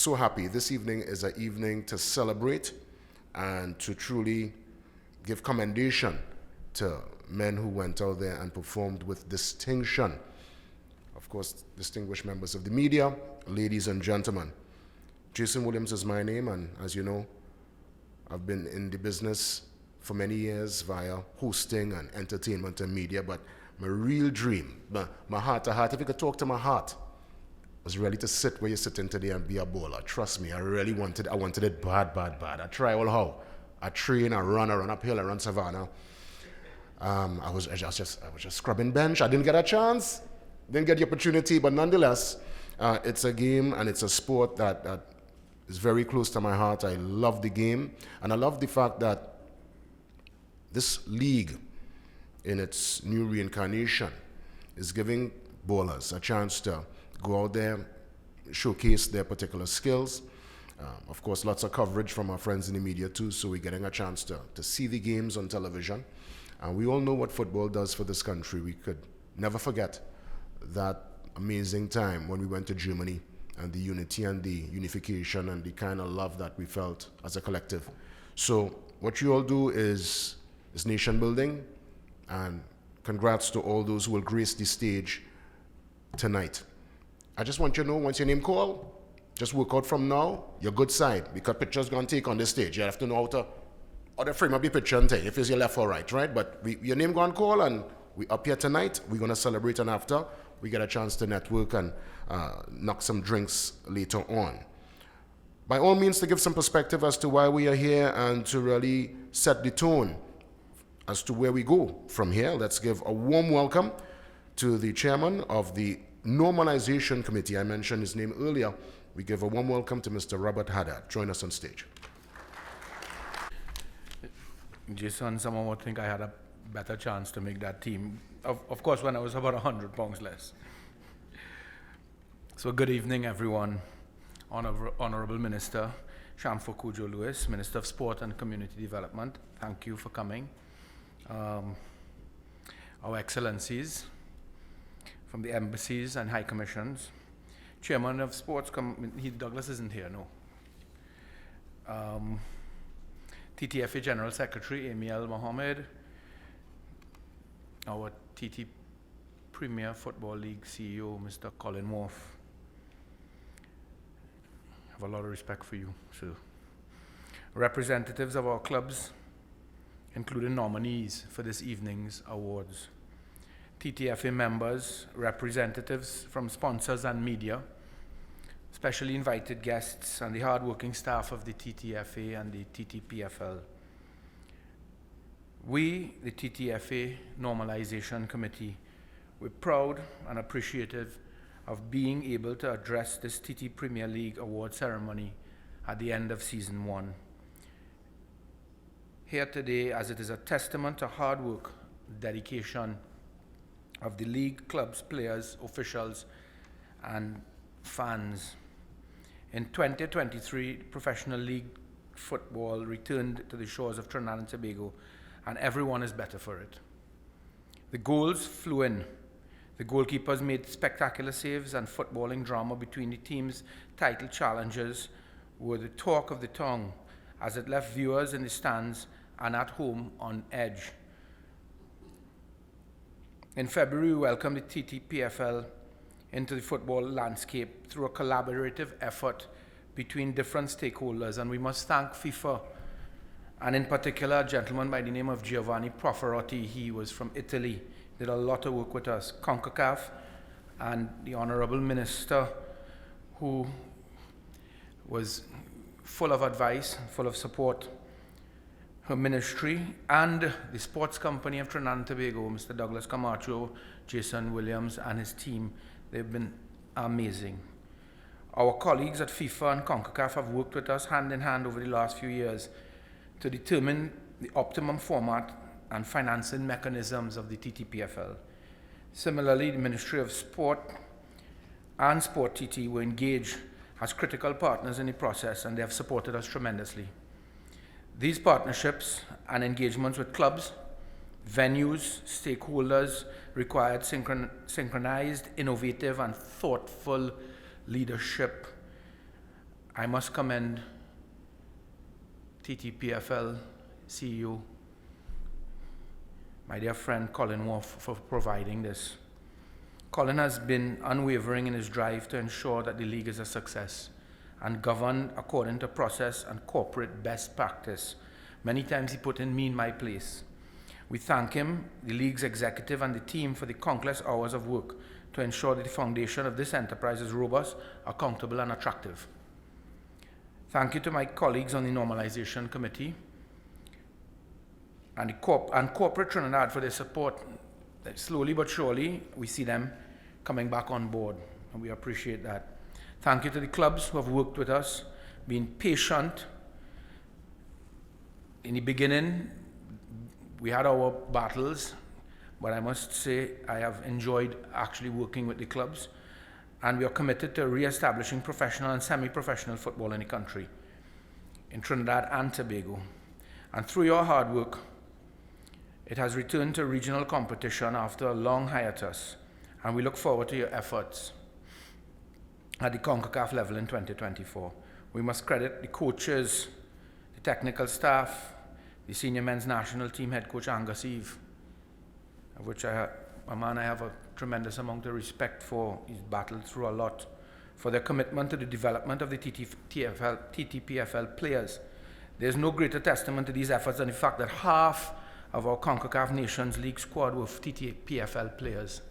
so happy. This evening is an evening to celebrate and to truly give commendation to men who went out there and performed with distinction. Of course, distinguished members of the media, ladies and gentlemen. Jason Williams is my name, and as you know, I've been in the business for many years via hosting and entertainment and media, but my real dream, my heart to heart, if you could talk to my heart, was really to sit where you're sitting today and be a bowler. Trust me, I wanted it bad. I try all how. I train, I run uphill, I run savannah. I was just scrubbing bench. I didn't get a chance, didn't get the opportunity, but nonetheless, it's a game and it's a sport that is very close to my heart. I love the game, and I love the fact that this league, in its new reincarnation, is giving bowlers a chance to go out there, showcase their particular skills. Of course, lots of coverage from our friends in the media too, so we're getting a chance to see the games on television. And we all know what football does for this country. We could never forget that amazing time when we went to Germany and the unity and the unification and the kind of love that we felt as a collective. So what you all do is nation building, and congrats to all those who will grace the stage tonight. I just want you to know, once your name called, just work out from now your good side, because picture's going to take on the stage. You have to know how to frame up your picture and take if it's your left or right, right? But your name going to call, and we up here tonight. We're going to celebrate, and after, we get a chance to network and knock some drinks later on. By all means, to give some perspective as to why we are here and to really set the tone as to where we go from here, let's give a warm welcome to the chairman of the Normalization Committee. I mentioned his name earlier. We give a warm welcome to Mr. Robert Haddad. Join us on stage. Jason, someone would think I had a better chance to make that team. Of course, when I was about 100 pounds less. So good evening, everyone. Honorable Minister Shamfo Kujo-Lewis, Minister of Sport and Community Development, thank you for coming. Our Excellencies from the embassies and high commissions, Chairman of Sports, Douglas isn't here, no. TTFA General Secretary Amiel Mohammed, our TT Premier Football League CEO, Mr. Colin Morph. I have a lot of respect for you, sir. Representatives of our clubs, including nominees for this evening's awards. TTFA members, representatives from sponsors and media, specially invited guests, and the hard-working staff of the TTFA and the TTPFL. We, the TTFA Normalization Committee, we're proud and appreciative of being able to address this TT Premier League award ceremony at the end of Season 1. Here today, as it is a testament to hard work, dedication of the league, clubs, players, officials, and fans. In 2023, professional league football returned to the shores of Trinidad and Tobago, and everyone is better for it. The goals flew in. The goalkeepers made spectacular saves, and footballing drama between the teams' title challengers were the talk of the tongue, as it left viewers in the stands and at home on edge. In February, we welcomed the TTPFL into the football landscape through a collaborative effort between different stakeholders, and we must thank FIFA, and in particular a gentleman by the name of Giovanni Proferotti. He was from Italy, did a lot of work with us, CONCACAF, and the Honorable Minister, who was full of advice, full of support, her ministry, and the sports company of Trinidad and Tobago, Mr. Douglas Camacho, Jason Williams, and his team. They've been amazing. Our colleagues at FIFA and CONCACAF have worked with us hand in hand over the last few years to determine the optimum format and financing mechanisms of the TTPFL. Similarly, the Ministry of Sport and Sport TT were engaged as critical partners in the process, and they have supported us tremendously. These partnerships and engagements with clubs, venues, stakeholders required synchronized, innovative, and thoughtful leadership. I must commend TTPFL CEO, my dear friend Colin Wolf, for providing this. Colin has been unwavering in his drive to ensure that the league is a success and governed according to process and corporate best practice. Many times he put me in my place. We thank him, the league's executive and the team for the countless hours of work to ensure that the foundation of this enterprise is robust, accountable and attractive. Thank you to my colleagues on the Normalization Committee and Corporate Trinidad for their support. Slowly but surely, we see them coming back on board, and we appreciate that. Thank you to the clubs who have worked with us, been patient. In the beginning, we had our battles, but I must say I have enjoyed actually working with the clubs, and we are committed to re-establishing professional and semi-professional football in the country, in Trinidad and Tobago. And through your hard work, it has returned to regional competition after a long hiatus, and we look forward to your efforts at the CONCACAF level in 2024. We must credit the coaches, the technical staff, the senior men's national team head coach Angus Eve, of which a man I have a tremendous amount of respect for. He's battled through a lot, for their commitment to the development of the TTPFL players. There's no greater testament to these efforts than the fact that half of our CONCACAF Nations League squad were TTPFL players.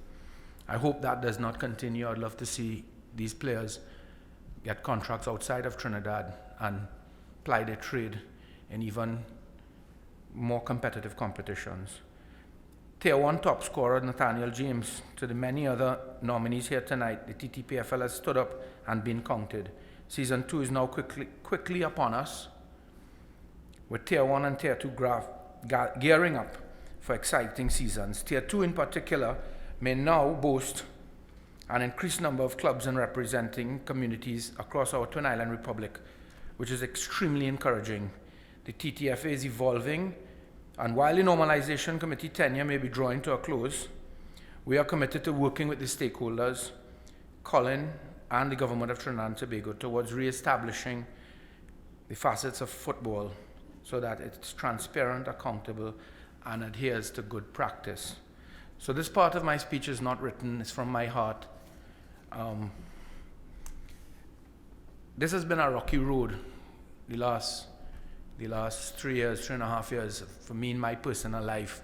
I hope that does not continue. I'd love to see these players get contracts outside of Trinidad and ply their trade in even more competitive competitions. Tier 1 top scorer Nathaniel James, to the many other nominees here tonight, the TTPFL has stood up and been counted. Season 2 is now quickly upon us, with Tier 1 and Tier 2 gearing up for exciting seasons. Tier 2 in particular may now boast an increased number of clubs and representing communities across our Twin Island Republic, which is extremely encouraging. The TTFA is evolving, and while the Normalization Committee tenure may be drawing to a close, we are committed to working with the stakeholders, Colin and the Government of Trinidad and Tobago, towards re-establishing the facets of football so that it's transparent, accountable, and adheres to good practice. So this part of my speech is not written, it's from my heart. This has been a rocky road the last 3 years, 3.5 years for me in my personal life.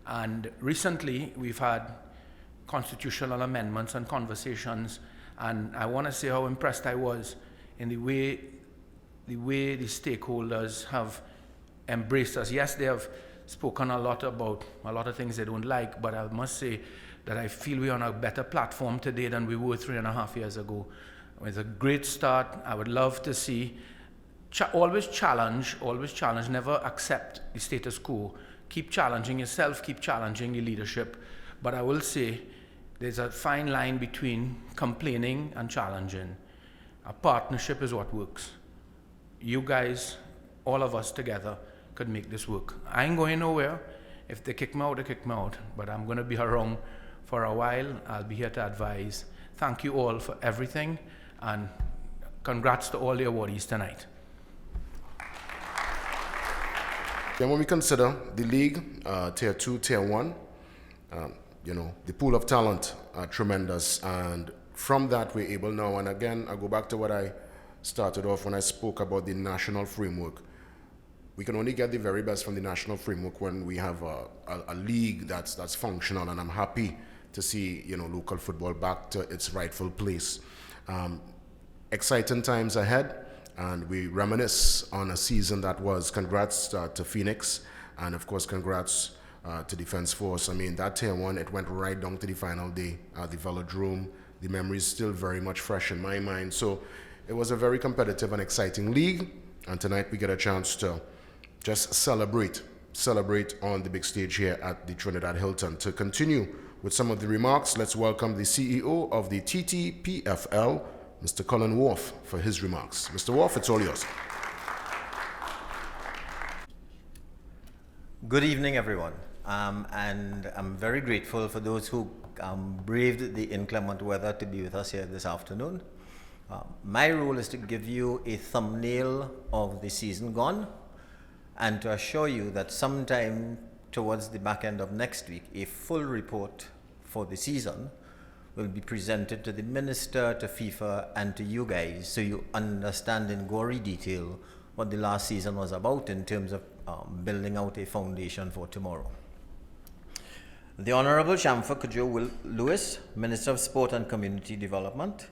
And recently we've had constitutional amendments and conversations, and I want to say how impressed I was in the way the stakeholders have embraced us. Yes, they have spoken a lot about a lot of things they don't like, but I must say that I feel we're on a better platform today than we were 3.5 years ago. It's a great start. I would love to see, always challenge, never accept the status quo. Keep challenging yourself, keep challenging the leadership. But I will say there's a fine line between complaining and challenging. A partnership is what works. You guys, all of us together, could make this work. I ain't going nowhere. If they kick me out, they kick me out. But I'm going to be around for a while. I'll be here to advise. Thank you all for everything, and congrats to all the awardees tonight. Then when we consider the league, Tier 2, Tier 1, the pool of talent are tremendous, and from that we're able now, and again, I go back to what I started off when I spoke about the national framework. We can only get the very best from the national framework when we have a league that's functional, and I'm happy to see local football back to its rightful place. Exciting times ahead, and we reminisce on a season that was. Congrats to Phoenix, and of course congrats to Defense Force. I mean, that Tier 1, it went right down to the final day at the Velodrome. The memory is still very much fresh in my mind. So it was a very competitive and exciting league, and tonight we get a chance to just celebrate on the big stage here at the Trinidad Hilton. To continue with some of the remarks, let's welcome the CEO of the TTPFL, Mr. Colin Wolf, for his remarks. Mr. Wolf, it's all yours. Good evening, everyone. And I'm very grateful for those who braved the inclement weather to be with us here this afternoon. My role is to give you a thumbnail of the season gone and to assure you that sometime towards the back end of next week, a full report for the season will be presented to the minister, to FIFA, and to you guys so you understand in gory detail what the last season was about in terms of building out a foundation for tomorrow. The Honorable Shamfa Kujo Lewis, Minister of Sport and Community Development,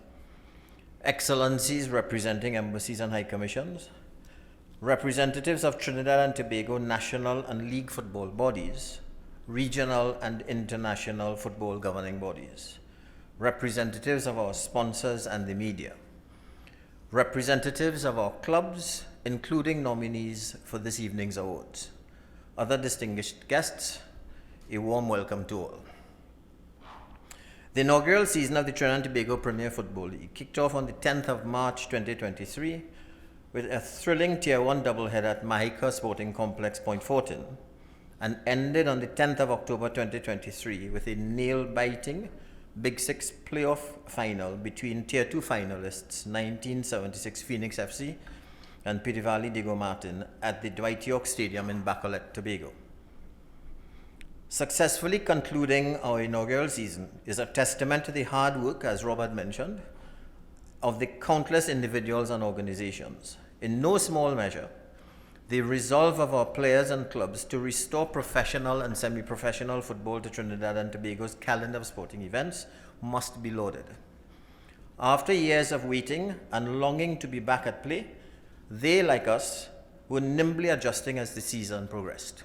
Excellencies representing embassies and high commissions, representatives of Trinidad and Tobago national and league football bodies, regional and international football governing bodies, representatives of our sponsors and the media, representatives of our clubs, including nominees for this evening's awards, other distinguished guests, a warm welcome to all. The inaugural season of the Trinidad and Tobago Premier Football League kicked off on the 10th of March 2023 with a thrilling Tier 1 doubleheader at Mahika Sporting Complex, Point Fortin, and ended on the 10th of October 2023 with a nail-biting Big Six playoff final between Tier 2 finalists 1976 Phoenix FC and Pity Valley Diego Martin at the Dwight York Stadium in Bacolod, Tobago. Successfully concluding our inaugural season is a testament to the hard work, as Robert mentioned, of the countless individuals and organizations. In no small measure, the resolve of our players and clubs to restore professional and semi-professional football to Trinidad and Tobago's calendar of sporting events must be lauded. After years of waiting and longing to be back at play, they, like us, were nimbly adjusting as the season progressed.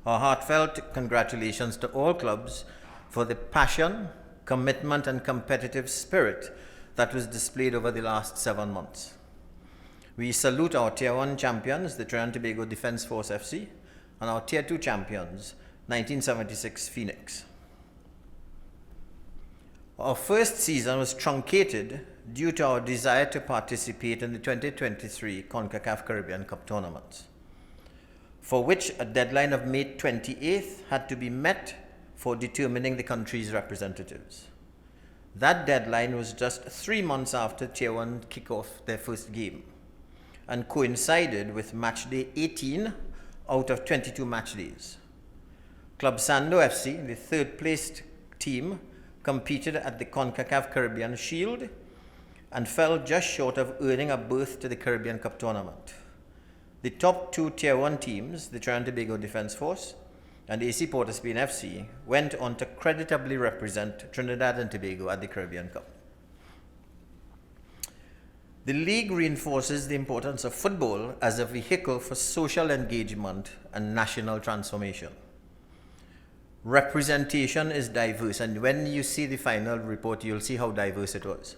Our heartfelt congratulations to all clubs for the passion, commitment, and competitive spirit that was displayed over the last 7 months. We salute our Tier 1 champions, the Trinidad and Tobago Defence Force FC, and our Tier 2 champions, 1976 Phoenix. Our first season was truncated due to our desire to participate in the 2023 CONCACAF Caribbean Cup tournament, for which a deadline of May 28th had to be met for determining the country's representatives. That deadline was just 3 months after Tier 1 kick off their first game and coincided with match day 18 out of 22 match days. Club Sando FC, the third placed team, competed at the CONCACAF Caribbean Shield and fell just short of earning a berth to the Caribbean Cup tournament. The top 2 Tier 1 teams, the Trinidad and Tobago Defence Force and AC Port of Spain FC, went on to creditably represent Trinidad and Tobago at the Caribbean Cup. The league reinforces the importance of football as a vehicle for social engagement and national transformation. Representation is diverse, and when you see the final report, you'll see how diverse it was.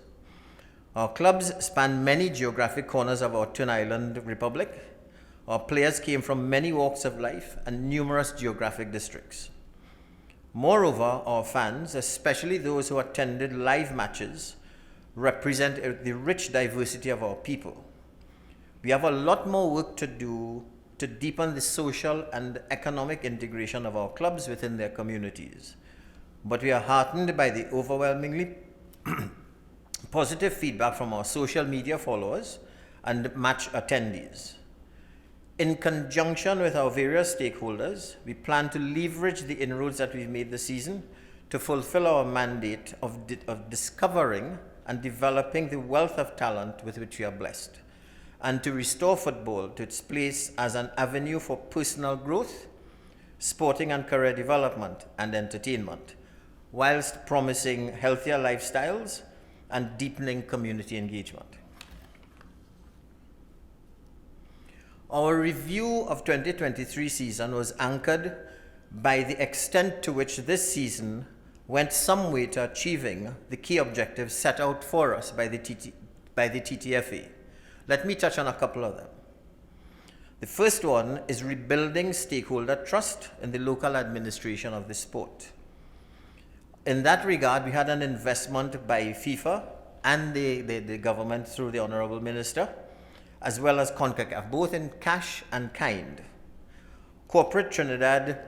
Our clubs span many geographic corners of our Twin Island Republic. Our players came from many walks of life and numerous geographic districts. Moreover, our fans, especially those who attended live matches, represent the rich diversity of our people. We have a lot more work to do to deepen the social and economic integration of our clubs within their communities, but we are heartened by the overwhelmingly positive feedback from our social media followers and match attendees. In conjunction with our various stakeholders, we plan to leverage the inroads that we've made this season to fulfill our mandate of discovering and developing the wealth of talent with which we are blessed, and to restore football to its place as an avenue for personal growth, sporting and career development, and entertainment, whilst promising healthier lifestyles and deepening community engagement. Our review of 2023 season was anchored by the extent to which this season went some way to achieving the key objectives set out for us by the TTFA. Let me touch on a couple of them. The first one is rebuilding stakeholder trust in the local administration of the sport. In that regard, we had an investment by FIFA and the government through the Honorable Minister, as well as CONCACAF, both in cash and kind. Corporate Trinidad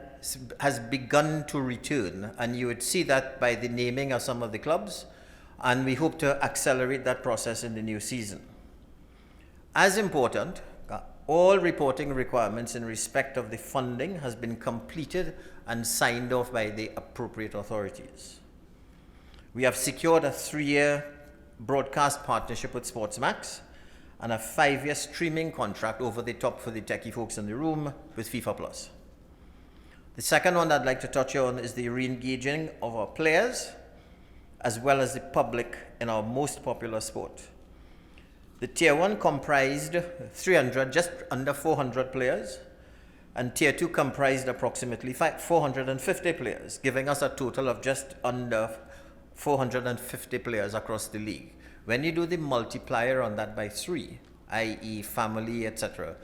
has begun to return, and you would see that by the naming of some of the clubs, and we hope to accelerate that process in the new season. As important, all reporting requirements in respect of the funding has been completed and signed off by the appropriate authorities. We have secured a 3-year broadcast partnership with Sportsmax and a 5-year streaming contract over the top for the techie folks in the room with FIFA Plus. The second one I'd like to touch on is the re-engaging of our players as well as the public in our most popular sport. The Tier 1 comprised 300, just under 400 players, and Tier 2 comprised approximately 450 players, giving us a total of just under 450 players across the league. When you do the multiplier on that by 3, i.e. family, etc.,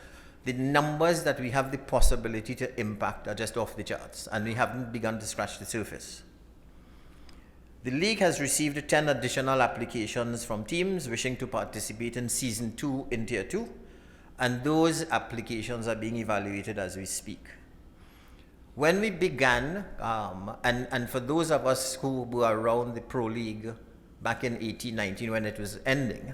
the numbers that we have the possibility to impact are just off the charts, and we haven't begun to scratch the surface. The league has received 10 additional applications from teams wishing to participate in Season 2 in Tier 2, and those applications are being evaluated as we speak. When we began, and for those of us who were around the Pro League back in 18-19 when it was ending,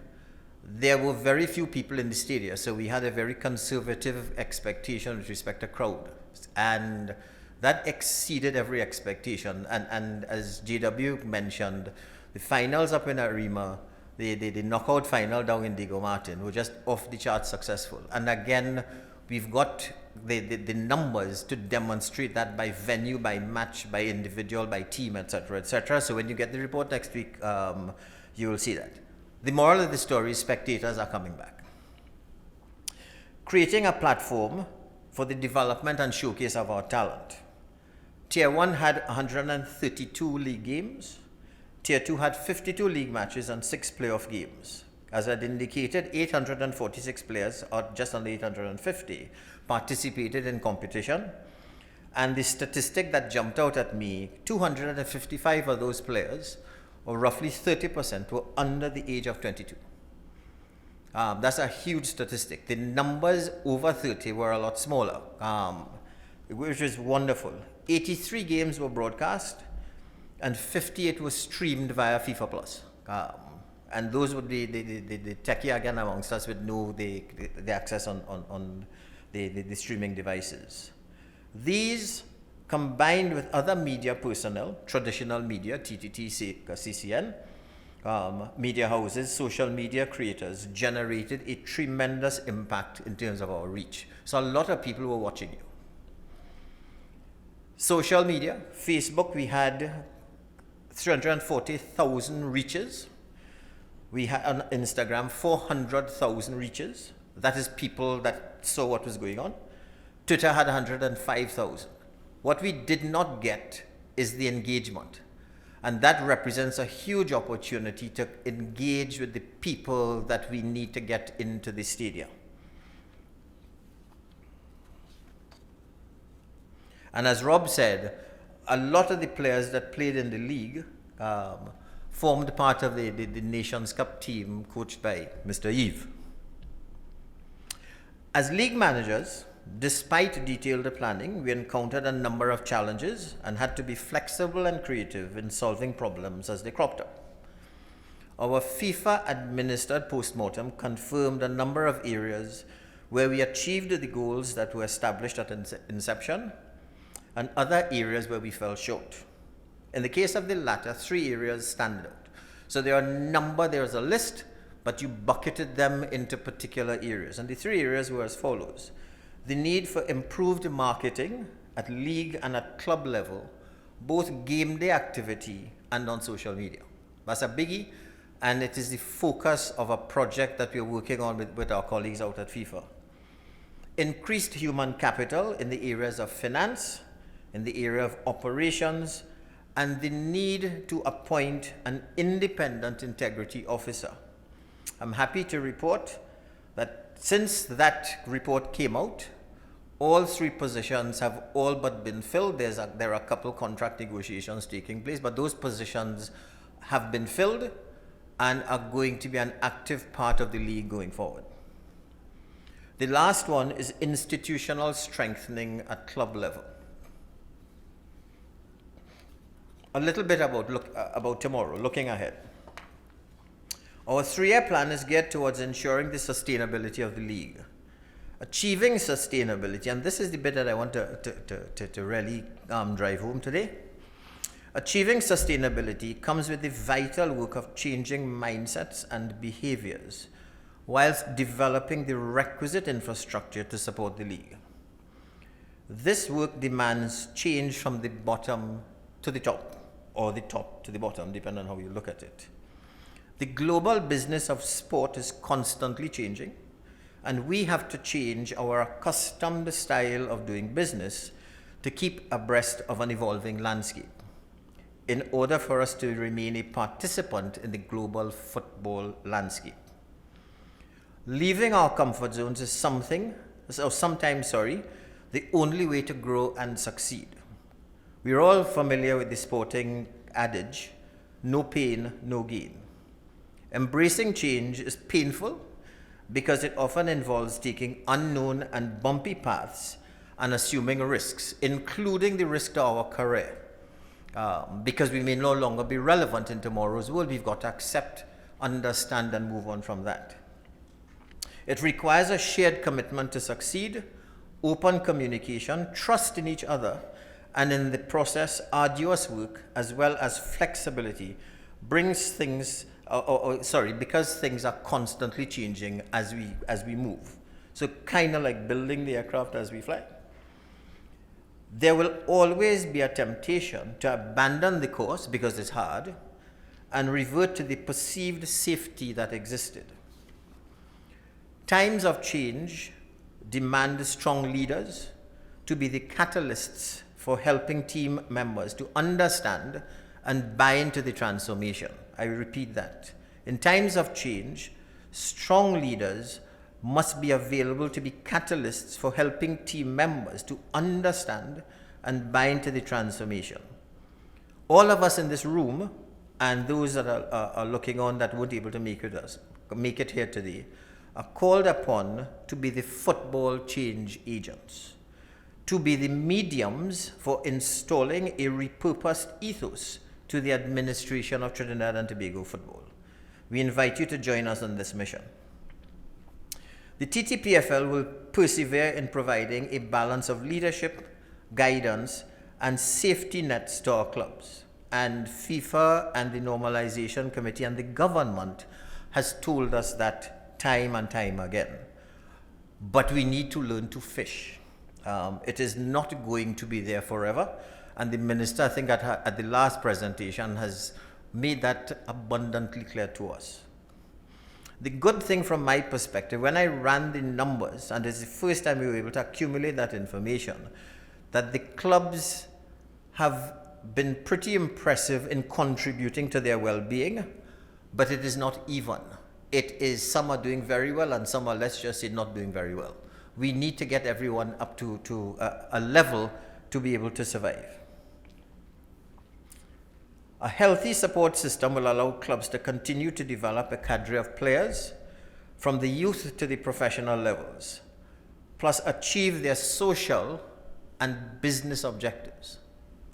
there were very few people in the stadium, so we had a very conservative expectation with respect to crowd, and that exceeded every expectation. And as JW mentioned, the finals up in Arima, the knockout final down in Diego Martin were just off the chart successful. And again, we've got the numbers to demonstrate that by venue, by match, by individual, by team, etc., etc. So when you get the report next week, you will see that. The moral of the story is spectators are coming back. Creating a platform for the development and showcase of our talent. Tier 1 had 132 league games. Tier 2 had 52 league matches and 6 playoff games. As I'd indicated, 846 players, or just under 850, participated in competition. And the statistic that jumped out at me, 255 of those players, or roughly 30%, were under the age of 22. That's a huge statistic. The numbers over 30 were a lot smaller, which is wonderful. 83 games were broadcast, and 58 were streamed via FIFA Plus. And those would be the techie again amongst us would know the access on the streaming devices. These, combined with other media personnel, traditional media, TTT, CCN, media houses, social media creators, generated a tremendous impact in terms of our reach. So a lot of people were watching you. Social media, Facebook, we had 340,000 reaches. We had on Instagram 400,000 reaches. That is people that saw what was going on. Twitter had 105,000. What we did not get is the engagement. And that represents a huge opportunity to engage with the people that we need to get into the stadium. And as Rob said, a lot of the players that played in the league formed part of the Nations Cup team coached by Mr. Eve. As league managers, despite detailed planning, we encountered a number of challenges and had to be flexible and creative in solving problems as they cropped up. Our FIFA-administered postmortem confirmed a number of areas where we achieved the goals that were established at inception, and other areas where we fell short. In the case of the latter, 3 areas stand out. So there's a list, but you bucketed them into particular areas. And the 3 areas were as follows. The need for improved marketing at league and at club level, both game day activity and on social media. That's a biggie, and it is the focus of a project that we're working on with our colleagues out at FIFA. Increased human capital in the areas of finance, in the area of operations, and the need to appoint an independent integrity officer. I'm happy to report that since that report came out, all 3 positions have all but been filled. There are a couple contract negotiations taking place, but those positions have been filled and are going to be an active part of the league going forward. The last one is institutional strengthening at club level. A little bit about tomorrow, looking ahead. Our 3-year plan is geared towards ensuring the sustainability of the league. Achieving sustainability, and this is the bit that I want to really drive home today. Achieving sustainability comes with the vital work of changing mindsets and behaviors whilst developing the requisite infrastructure to support the league. This work demands change from the bottom to the top, or the top to the bottom, depending on how you look at it. The global business of sport is constantly changing, and we have to change our accustomed style of doing business to keep abreast of an evolving landscape in order for us to remain a participant in the global football landscape. Leaving our comfort zones is sometimes the only way to grow and succeed. We're all familiar with the sporting adage, no pain, no gain. Embracing change is painful because it often involves taking unknown and bumpy paths and assuming risks, including the risk to our career. Because we may no longer be relevant in tomorrow's world, we've got to accept, understand, and move on from that. It requires a shared commitment to succeed, open communication, trust in each other, and in the process, arduous work as well as flexibility because things are constantly changing as we move. So kind of like building the aircraft as we fly. There will always be a temptation to abandon the course because it's hard and revert to the perceived safety that existed. Times of change demand strong leaders to be the catalysts for helping team members to understand and buy into the transformation. I repeat that. In times of change, strong leaders must be available to be catalysts for helping team members to understand and buy into the transformation. All of us in this room and those that are looking on that weren't able to make it here today are called upon to be the football change agents, to be the mediums for installing a repurposed ethos to the administration of Trinidad and Tobago football. We invite you to join us on this mission. The TTPFL will persevere in providing a balance of leadership, guidance, and safety nets to our clubs. And FIFA and the Normalization Committee and the government has told us that time and time again. But we need to learn to fish. It is not going to be there forever. And the minister, I think at the last presentation, has made that abundantly clear to us. The good thing from my perspective, when I ran the numbers, and it's the first time we were able to accumulate that information, that the clubs have been pretty impressive in contributing to their well-being, but it is not even. It is some are doing very well and some are, let's just say, not doing very well. We need to get everyone up to a level to be able to survive. A healthy support system will allow clubs to continue to develop a cadre of players from the youth to the professional levels, plus achieve their social and business objectives.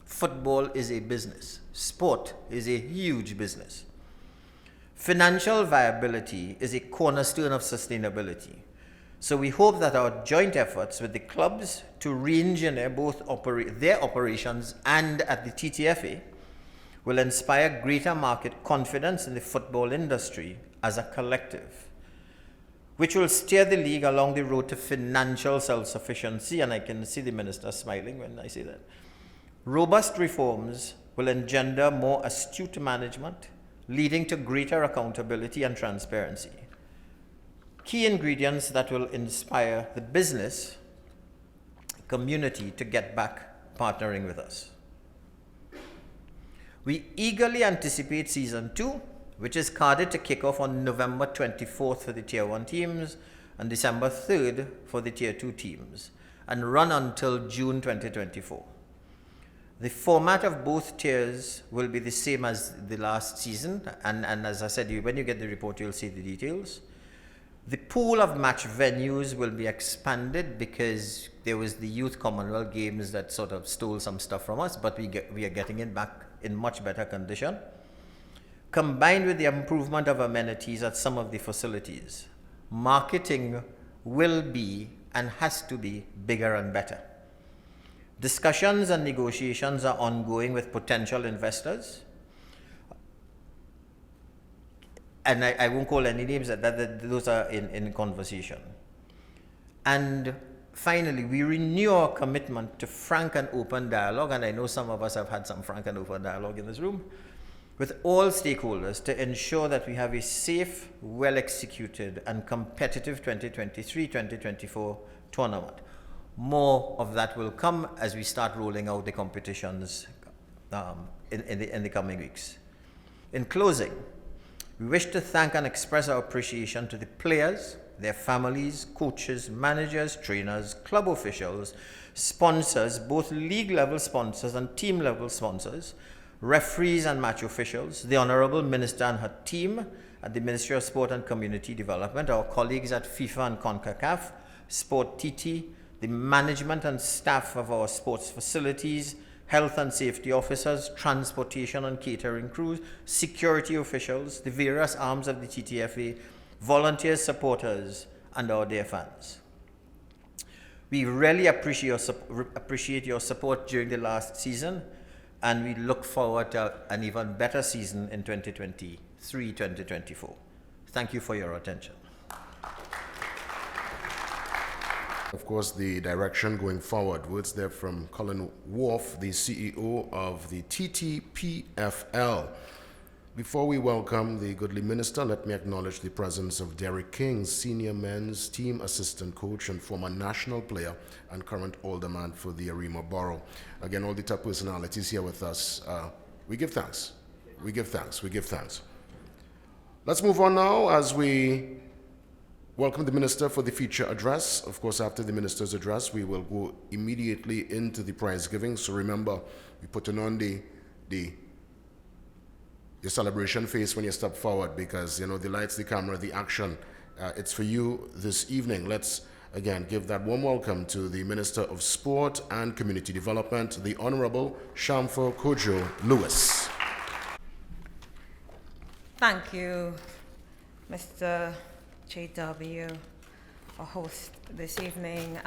Football is a business. Sport is a huge business. Financial viability is a cornerstone of sustainability. So we hope that our joint efforts with the clubs to re-engineer both their operations and at the TTFA will inspire greater market confidence in the football industry as a collective, which will steer the league along the road to financial self-sufficiency, and I can see the minister smiling when I say that. Robust reforms will engender more astute management, leading to greater accountability and transparency. Key ingredients that will inspire the business community to get back partnering with us. We eagerly anticipate Season 2, which is carded to kick off on November 24th for the Tier 1 teams and December 3rd for the Tier 2 teams, and run until June 2024. The format of both tiers will be the same as the last season, and as I said, when you get the report, you'll see the details. The pool of match venues will be expanded because there was the Youth Commonwealth Games that sort of stole some stuff from us, but we are getting it back in much better condition. Combined with the improvement of amenities at some of the facilities, marketing will be and has to be bigger and better. Discussions and negotiations are ongoing with potential investors. And I won't call any names, those are in conversation. And finally, we renew our commitment to frank and open dialogue, and I know some of us have had some frank and open dialogue in this room, with all stakeholders to ensure that we have a safe, well-executed and competitive 2023-2024 tournament. More of that will come as we start rolling out the competitions in the coming weeks. In closing, we wish to thank and express our appreciation to the players, their families, coaches, managers, trainers, club officials, sponsors, both league-level sponsors and team-level sponsors, referees and match officials, the Honorable Minister and her team at the Ministry of Sport and Community Development, our colleagues at FIFA and CONCACAF, Sport TT, the management and staff of our sports facilities, health and safety officers, transportation and catering crews, security officials, the various arms of the TTFA, volunteers, supporters, and our dear fans. We really appreciate your support during the last season, and we look forward to an even better season in 2023-2024. Thank you for your attention. Of course, the direction going forward. Words there from Colin Wolf, the CEO of the TTPFL. Before we welcome the goodly minister, let me acknowledge the presence of Derek King, senior men's team assistant coach and former national player and current alderman for the Arima Borough. Again, all the top personalities here with us. We give thanks. We give thanks. We give thanks. Let's move on now as we welcome the minister for the feature address. Of course, after the minister's address, we will go immediately into the prize giving. So remember, we putting on your celebration face when you step forward, because, you know, the lights, the camera, the action, it's for you this evening. Let's, again, give that warm welcome to the Minister of Sport and Community Development, the Honorable Shamfo Kojo Lewis. Thank you, Mr. JW, for host this evening.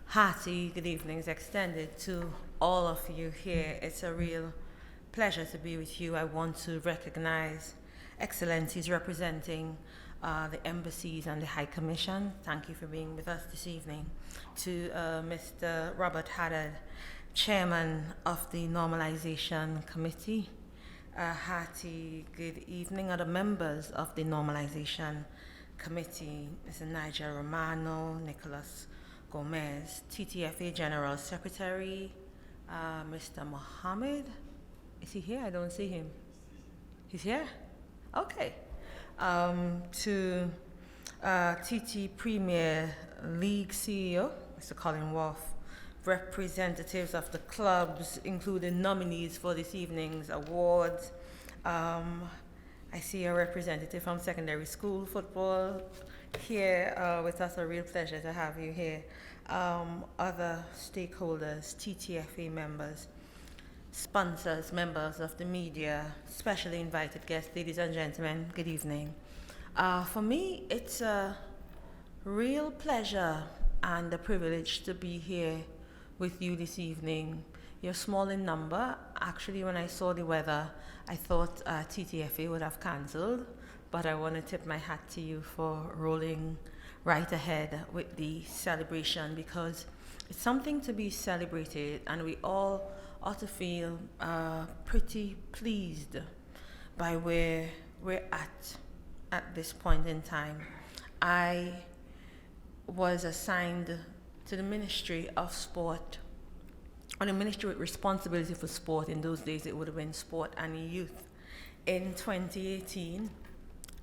Hearty good evenings extended to all of you here. It's a real pleasure to be with you. I want to recognize excellencies representing the embassies and the High Commission. Thank you for being with us this evening. To Mr. Robert Haddad, Chairman of the Normalization Committee. A hearty good evening. Other members of the Normalization Committee, Mr. Nigel Romano, Nicholas Gomez, TTFA General Secretary, Mr. Mohammed. Is he here? I don't see him. He's here? Okay. To TT Premier League CEO, Mr. Colin Wolf, representatives of the clubs, including nominees for this evening's awards. I see a representative from secondary school football here with us. A real pleasure to have you here. Other stakeholders, TTFA members, sponsors, members of the media, specially invited guests, ladies and gentlemen, good evening. For me, it's a real pleasure and a privilege to be here with you this evening. You're small in number. Actually, when I saw the weather, I thought TTFA would have cancelled, but I want to tip my hat to you for rolling right ahead with the celebration, because it's something to be celebrated, and we all ought to feel pretty pleased by where we're at this point in time. I was assigned to the Ministry of Sport, or the Ministry with responsibility for sport. In those days, it would have been Sport and Youth, in 2018.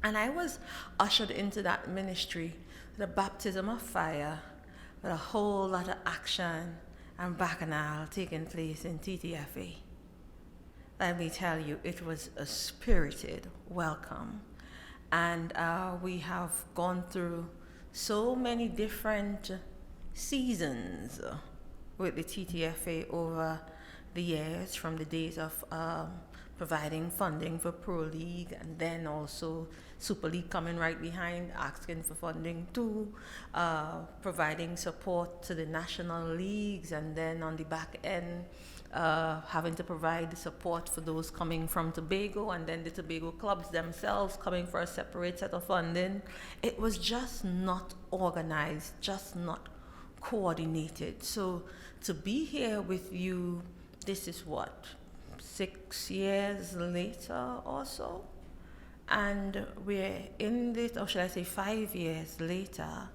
And I was ushered into that ministry with a baptism of fire, with a whole lot of action and bacchanal taking place in TTFA. Let me tell you, it was a spirited welcome. And we have gone through so many different seasons with the TTFA over the years, from the days of providing funding for Pro League, and then also Super League coming right behind, asking for funding too, providing support to the national leagues, and then on the back end, having to provide support for those coming from Tobago, and then the Tobago clubs themselves coming for a separate set of funding. It was just not organized, just not coordinated. So to be here with you, this is what, 6 years later or so? And we're in this, or should I say 5 years later,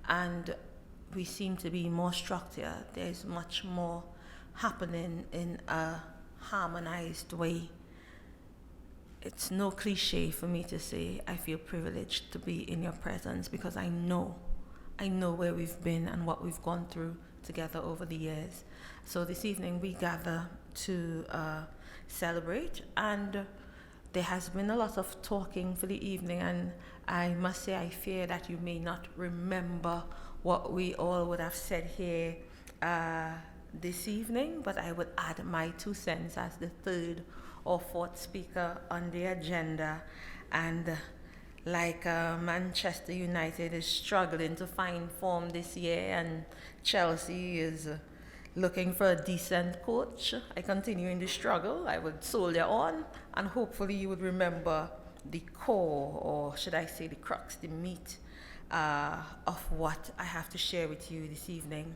and we seem to be more structured. There's much more happening in a harmonized way. It's no cliche for me to say I feel privileged to be in your presence, because I know where we've been and what we've gone through together over the years. So this evening we gather to celebrate, and there has been a lot of talking for the evening, and I must say I fear that you may not remember what we all would have said here this evening, but I would add my 2 cents as the third or fourth speaker on the agenda. And like Manchester United is struggling to find form this year, and Chelsea is looking for a decent coach, I continue in the struggle. I would soldier on, and hopefully you would remember the core, or should I say the crux, the meat of what I have to share with you this evening.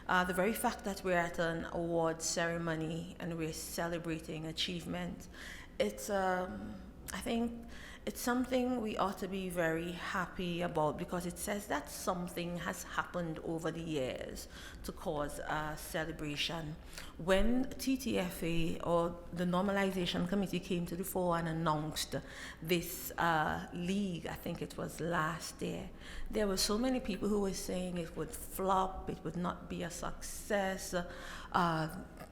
The very fact that we're at an award ceremony and we're celebrating achievement, it's, I think, it's something we ought to be very happy about, because it says that something has happened over the years to cause a celebration. When TTFA, or the Normalization Committee, came to the fore and announced this league, I think it was last year, there were so many people who were saying it would flop, it would not be a success,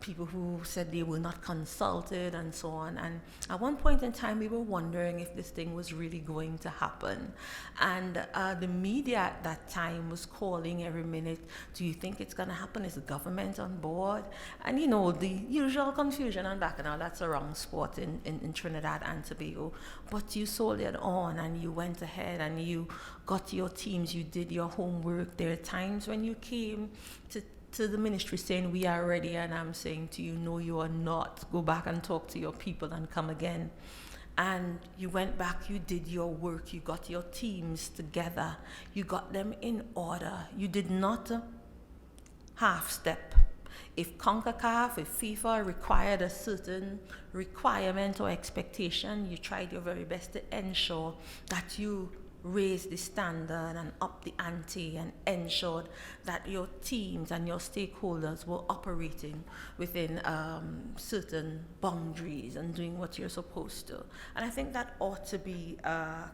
people who said they were not consulted and so on. And at one point in time, we were wondering if this thing was really going to happen. And the media at that time was calling every minute, do you think it's going to happen? Is the government on board? And you know, the usual confusion and bacchanal, that's a wrong sport in Trinidad and Tobago. But you soldiered on, and you went ahead and you got your teams, you did your homework. There are times when you came to the ministry saying we are ready, and I'm saying to you, no, you are not. Go back and talk to your people and come again. And you went back, you did your work, you got your teams together, you got them in order. You did not half step. If CONCACAF, if FIFA required a certain requirement or expectation, you tried your very best to ensure that you raised the standard and up the ante, and ensured that your teams and your stakeholders were operating within certain boundaries and doing what you're supposed to. And I think that ought to be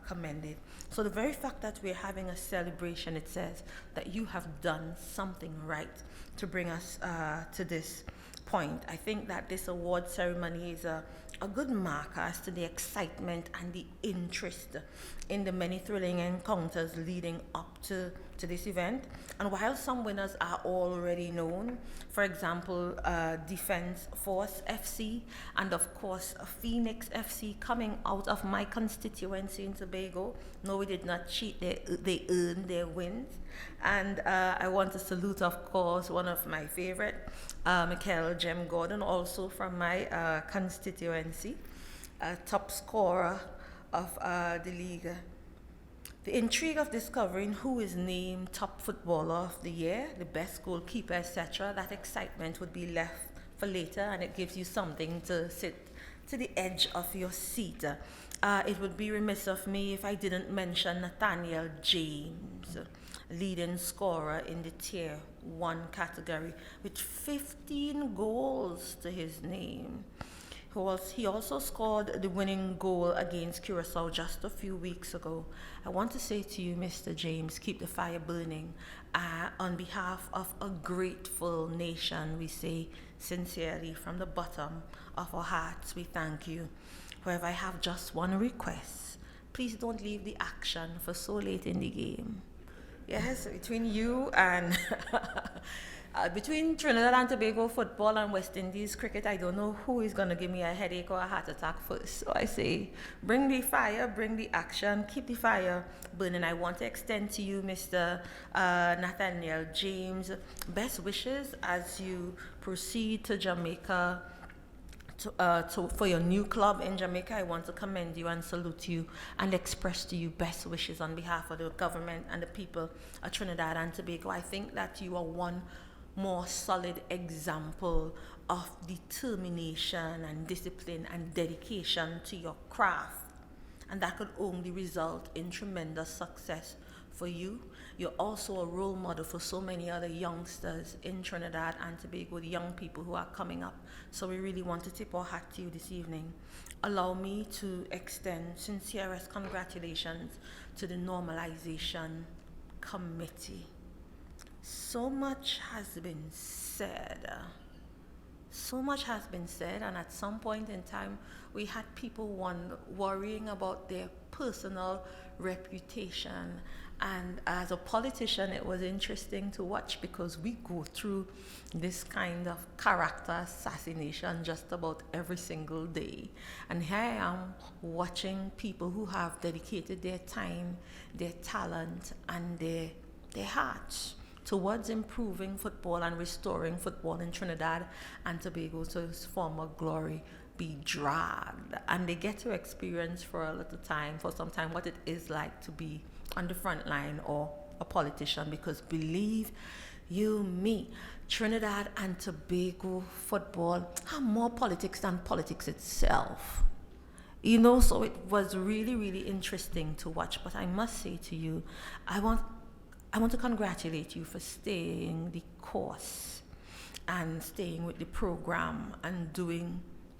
commended. So the very fact that we're having a celebration, it says that you have done something right to bring us to this point. I think that this award ceremony is a good marker as to the excitement and the interest in the many thrilling encounters leading up to this event. And while some winners are already known, for example, Defense Force FC, and of course Phoenix FC, coming out of my constituency in Tobago. No, we did not cheat, they earned their wins. And I want to salute, of course, one of my favorite, Michael Jem Gordon, also from my constituency, top scorer of the league. The intrigue of discovering who is named top footballer of the year, the best goalkeeper, etc., that excitement would be left for later, and it gives you something to sit to the edge of your seat. It would be remiss of me if I didn't mention Nathaniel James, leading scorer in the Tier 1 category with 15 goals to his name. He also scored the winning goal against Curacao just a few weeks ago. I want to say to you, Mr. James, keep the fire burning. On behalf of a grateful nation, we say sincerely from the bottom of our hearts, we thank you. However, I have just one request. Please don't leave the action for so late in the game. Yes, between you and Between Trinidad and Tobago football and West Indies cricket, I don't know who is going to give me a headache or a heart attack first. So I say, bring the fire, bring the action, keep the fire burning. I want to extend to you, Mr. Nathaniel James, best wishes as you proceed to Jamaica. For your new club in Jamaica. I want to commend you and salute you and express to you best wishes on behalf of the government and the people of Trinidad and Tobago. I think that you are one more solid example of determination and discipline and dedication to your craft, and that could only result in tremendous success for you. You're also a role model for so many other youngsters in Trinidad and Tobago, the young people who are coming up. So we really want to tip our hat to you this evening. Allow me to extend sincerest congratulations to the Normalization Committee. So much has been said. So much has been said, and at some point in time, we had people worrying about their personal reputation. And as a politician, it was interesting to watch because we go through this kind of character assassination just about every single day. And here I am watching people who have dedicated their time, their talent, and their hearts towards improving football and restoring football in Trinidad and Tobago to its former glory be dragged. And they get to experience for a little time, for some time, what it is like to be on the front line or a politician, because believe you me, Trinidad and Tobago football have more politics than politics itself. You know, so it was really, really interesting to watch. But I must say to you, I want to congratulate you for staying the course and staying with the program and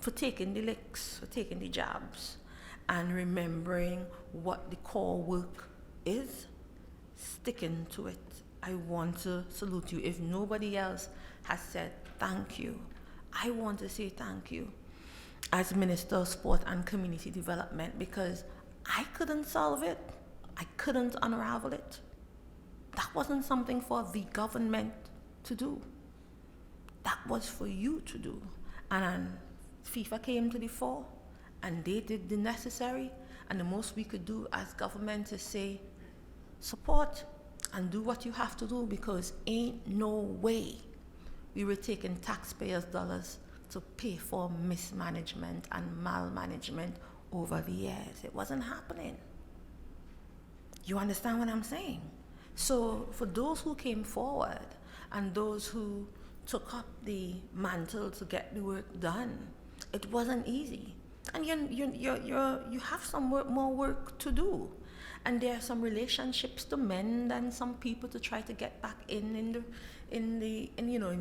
for taking the licks, for taking the jabs, and remembering what the core work is, sticking to it. I want to salute you. If nobody else has said thank you, I want to say thank you as Minister of Sport and Community Development, because I couldn't solve it. I couldn't unravel it. That wasn't something for the government to do. That was for you to do. And FIFA came to the fore, and they did the necessary. And the most we could do as government is say, support and do what you have to do, because ain't no way we were taking taxpayers' dollars to pay for mismanagement and malmanagement over the years. It wasn't happening. You understand what I'm saying? So for those who came forward and those who took up the mantle to get the work done, it wasn't easy. And you have some more work to do. And there are some relationships to mend and some people to try to get back in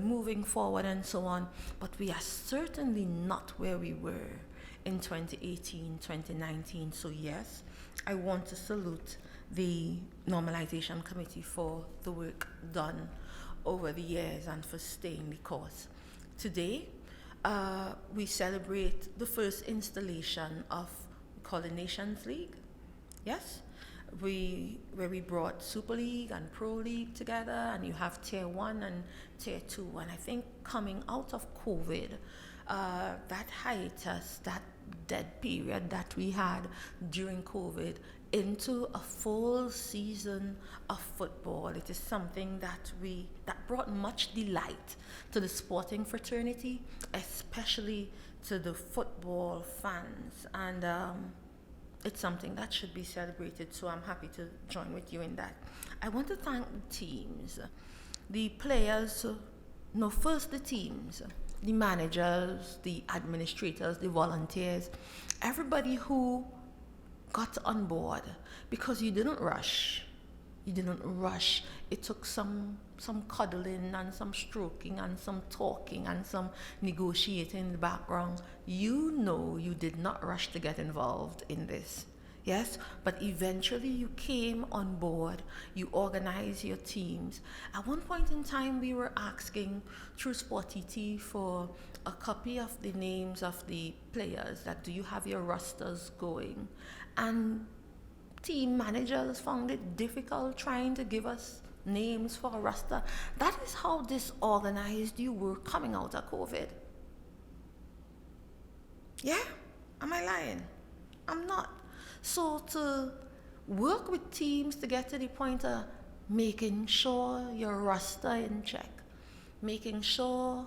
moving forward and so on. But we are certainly not where we were in 2018, 2019. So yes, I want to salute the Normalization Committee for the work done over the years and for staying the course. Today, we celebrate the first installation of the Nations League. Yes? Where we brought Super League and Pro League together, and you have Tier 1 and Tier 2. And I think coming out of COVID, that hiatus, that dead period that we had during COVID, into a full season of football, it is something that brought much delight to the sporting fraternity, especially to the football fans. And it's something that should be celebrated, so I'm happy to join with you in that. I want to thank the teams, the players, first the teams, the managers, the administrators, the volunteers, everybody who got on board, because you didn't rush. You didn't rush. It took some cuddling and some stroking and some talking and some negotiating in the background. You know you did not rush to get involved in this. Yes, but eventually you came on board, you organized your teams. At one point in time, we were asking through Sport TT for a copy of the names of the players, that do you have your rosters going? And team managers found it difficult trying to give us names for a roster. That is how disorganized you were coming out of COVID. Yeah? Am I lying? I'm not. So to work with teams to get to the point of making sure your roster in check, making sure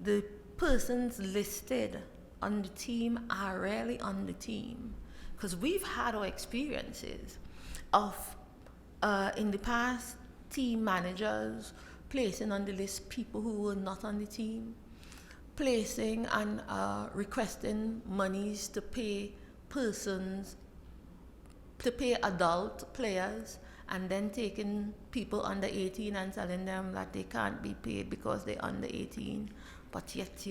the persons listed on the team are really on the team. Because we've had our experiences of, in the past, team managers placing on the list people who were not on the team, placing and requesting monies to pay persons, to pay adult players, and then taking people under 18 and telling them that they can't be paid because they're under 18, but yet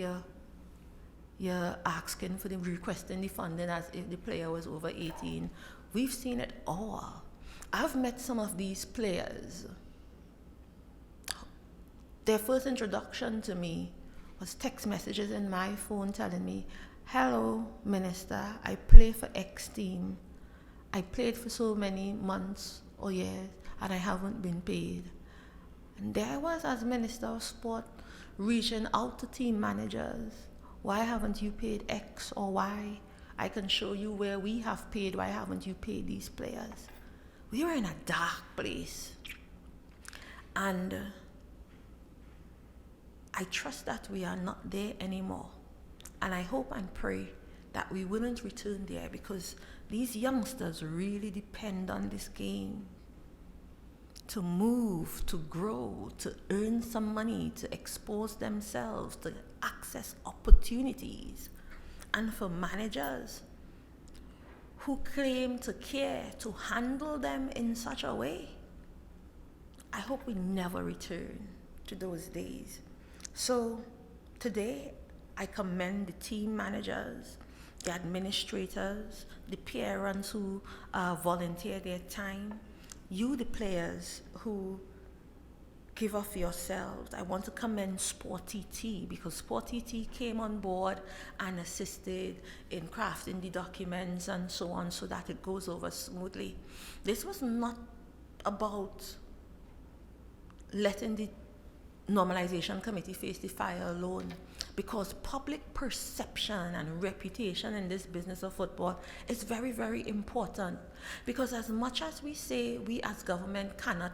you're asking for them, requesting the funding as if the player was over 18. We've seen it all. I've met some of these players. Their first introduction to me was text messages in my phone telling me, "Hello, Minister, I play for X team. I played for so many months or years and I haven't been paid." And there I was as Minister of Sport reaching out to team managers. Why haven't you paid X or Y? I can show you where we have paid. Why haven't you paid these players? We were in a dark place. And I trust that we are not there anymore. And I hope and pray that we wouldn't return there, because these youngsters really depend on this game to move, to grow, to earn some money, to expose themselves, to access opportunities. And for managers who claim to care, to handle them in such a way, I hope we never return to those days. So today, I commend the team managers, the administrators, the parents who volunteer their time, you, the players who give of yourselves. I want to commend Sport TT, because Sport TT came on board and assisted in crafting the documents and so on, so that it goes over smoothly. This was not about letting the normalization committee face the fire alone, because public perception and reputation in this business of football is very, very important. Because as much as we say we as government cannot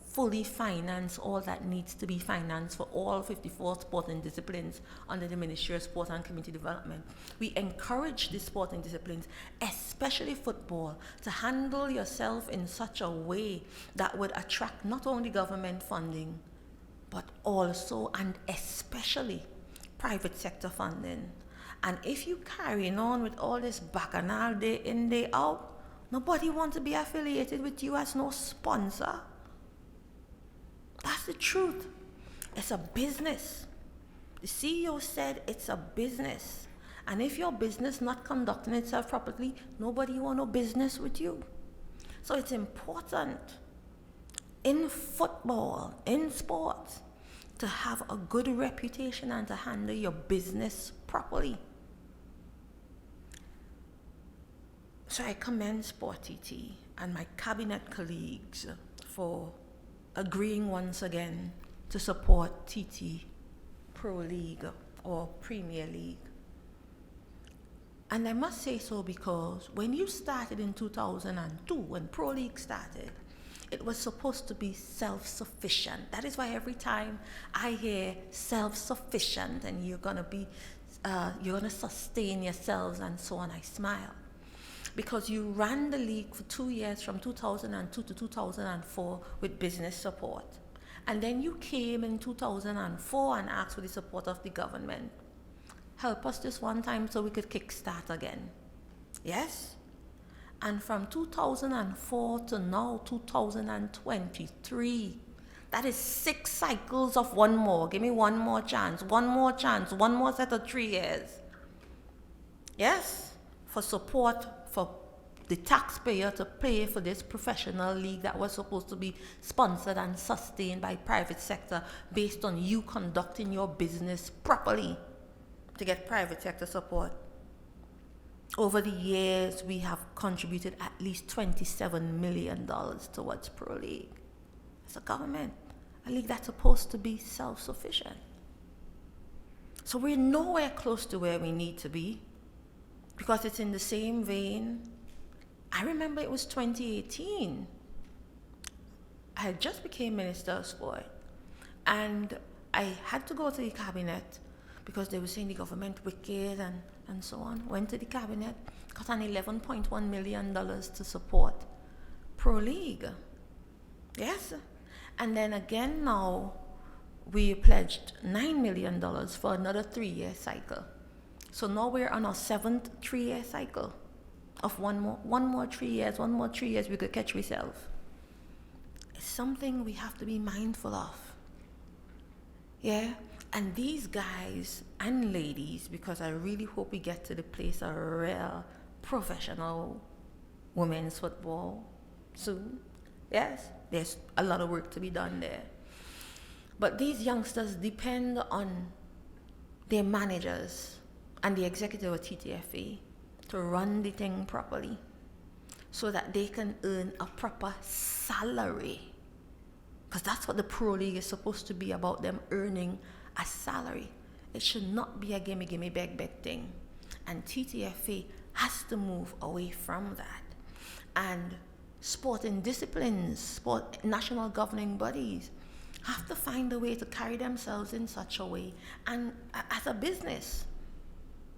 fully finance all that needs to be financed for all 54 sporting disciplines under the Ministry of Sport and Community Development, we encourage the sporting disciplines, especially football, to handle yourself in such a way that would attract not only government funding, but also and especially private sector funding. And if you carrying on with all this bacchanal day in, day out, nobody wants to be affiliated with you as no sponsor. That's the truth. It's a business. The CEO said it's a business. And if your business not conducting itself properly, nobody want no business with you. So it's important in football, in sports, to have a good reputation and to handle your business properly. So I commend Sport TT and my cabinet colleagues for agreeing once again to support TT Pro League or Premier League. And I must say so because when you started in 2002, when Pro League started, it was supposed to be self-sufficient. That is why every time I hear self-sufficient and you're gonna sustain yourselves and so on, I smile. Because you ran the league for 2 years, from 2002 to 2004, with business support. And then you came in 2004 and asked for the support of the government. Help us this one time so we could kickstart again. Yes? And from 2004 to now, 2023, that is 6 cycles of one more. Give me one more chance, one more chance, one more set of 3 years. Yes? For support for the taxpayer to pay for this professional league that was supposed to be sponsored and sustained by private sector based on you conducting your business properly to get private sector support. Over the years, we have contributed at least $27 million towards Pro League. As a government, a league that's supposed to be self-sufficient. So we're nowhere close to where we need to be, because it's in the same vein. I remember it was 2018. I had just became Minister of Sport, and I had to go to the cabinet because they were saying the government wicked and so on. Went to the cabinet, got an $11.1 million to support Pro League. Yes. And then again now, we pledged $9 million for another 3-year cycle. So now we're on our 7th 3-year cycle of one more 3 years, we could catch ourselves. It's something we have to be mindful of. Yeah? And these guys and ladies, because I really hope we get to the place of real professional women's football soon. Yes? There's a lot of work to be done there. But these youngsters depend on their managers and the executive of TTFA to run the thing properly so that they can earn a proper salary. Because that's what the Pro League is supposed to be about, them earning a salary. It should not be a gimme, gimme, beg, beg thing. And TTFA has to move away from that. And sporting disciplines, national governing bodies have to find a way to carry themselves in such a way. And as a business,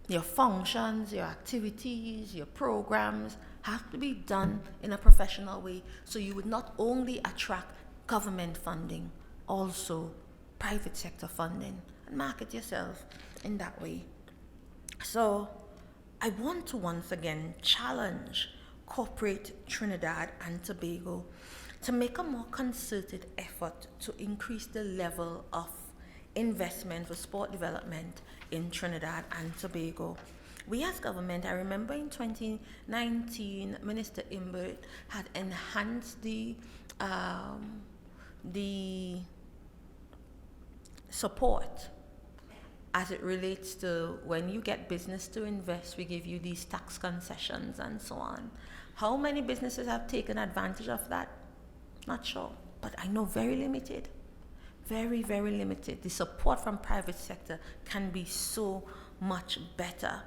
your functions, your activities, your programs have to be done in a professional way, so you would not only attract government funding, also private sector funding, and market yourself in that way. So I want to once again challenge corporate Trinidad and Tobago to make a more concerted effort to increase the level of investment for sport development in Trinidad and Tobago. We as government, I remember in 2019, Minister Imbert had enhanced the support as it relates to when you get business to invest, we give you these tax concessions and so on. How many businesses have taken advantage of that? Not sure, but I know very limited. Very, very limited. The support from private sector can be so much better,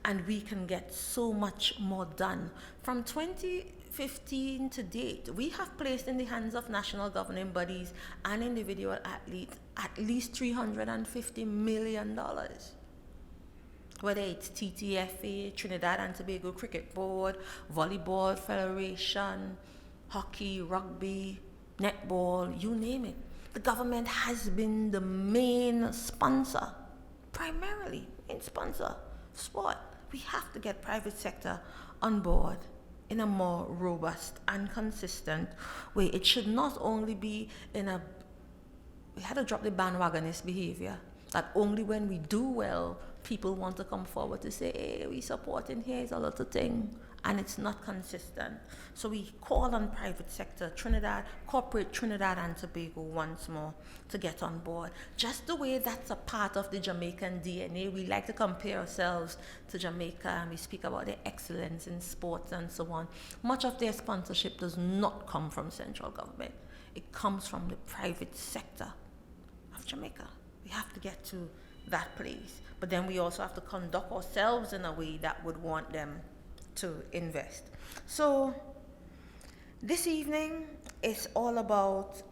and we can get so much more done. From 2015 to date, we have placed in the hands of national governing bodies and individual athletes at least $350 million. Whether it's TTFA, Trinidad and Tobago Cricket Board, Volleyball Federation, hockey, rugby, netball, you name it. The government has been the main sponsor, primarily main sponsor, sport. We have to get private sector on board in a more robust and consistent way. It should not only be we had to drop the bandwagonist behavior, that only when we do well, people want to come forward to say, hey, we supporting, here's a little thing. And it's not consistent. So we call on private sector, corporate Trinidad and Tobago once more to get on board. Just the way that's a part of the Jamaican DNA. We like to compare ourselves to Jamaica, and we speak about their excellence in sports and so on. Much of their sponsorship does not come from central government. It comes from the private sector of Jamaica. We have to get to that place. But then we also have to conduct ourselves in a way that would want them to invest. So this evening is all about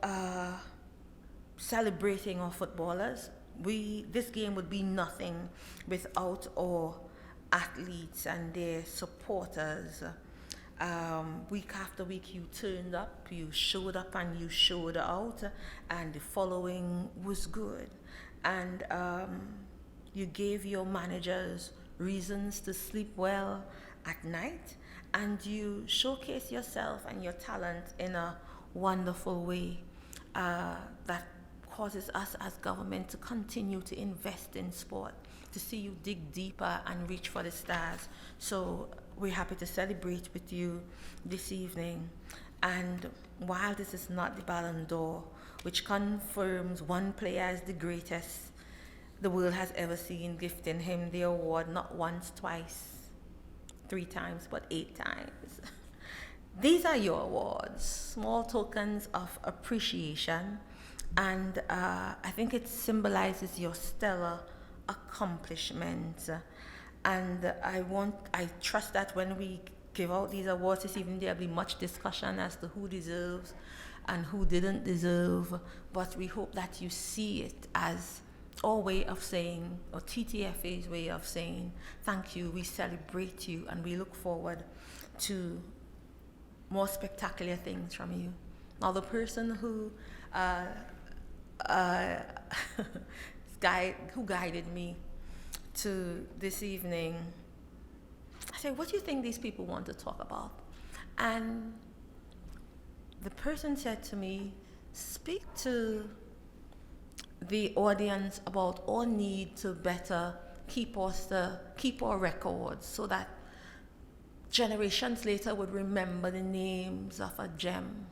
celebrating our footballers. This game would be nothing without our athletes and their supporters. Week after week you turned up, you showed up and you showed out, and the following was good. And you gave your managers reasons to sleep well at night, and you showcase yourself and your talent in a wonderful way that causes us as government to continue to invest in sport, to see you dig deeper and reach for the stars. So we're happy to celebrate with you this evening. And while this is not the Ballon d'Or, which confirms one player as the greatest the world has ever seen, gifting him the award not once, twice, 3 times, but 8 times. These are your awards, small tokens of appreciation, and I think it symbolizes your stellar accomplishments. And I trust that when we give out these awards this evening, there'll be much discussion as to who deserves and who didn't deserve, but we hope that you see it as our way of saying, or TTFA's way of saying, thank you, we celebrate you, and we look forward to more spectacular things from you. Now, the person who guided me to this evening, I said, what do you think these people want to talk about? And the person said to me, speak to the audience about our need to better keep our records so that generations later would remember the names of a Gem,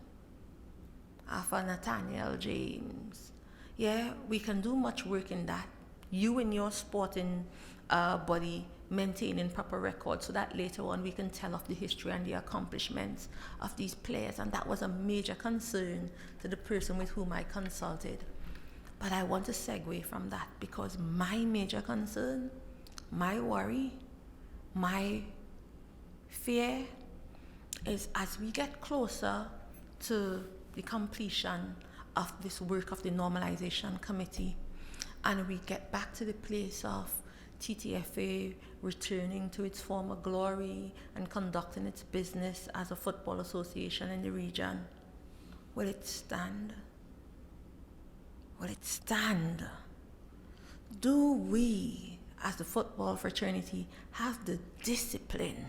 of a Nathaniel James. Yeah, we can do much work in that. You in your sporting body maintaining proper records so that later on we can tell of the history and the accomplishments of these players. And that was a major concern to the person with whom I consulted. But I want to segue from that because my major concern, my worry, my fear is as we get closer to the completion of this work of the Normalization Committee and we get back to the place of TTFA returning to its former glory and conducting its business as a football association in the region, will it stand? Will it stand? Do we, as the football fraternity, have the discipline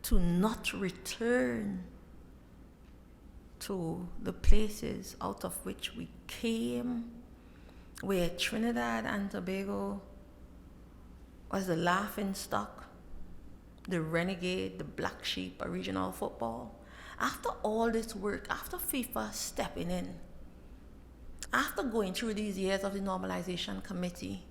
to not return to the places out of which we came, where Trinidad and Tobago was the laughing stock, the renegade, the black sheep of regional football? After all this work, after FIFA stepping in, after going through these years of the Normalization Committee,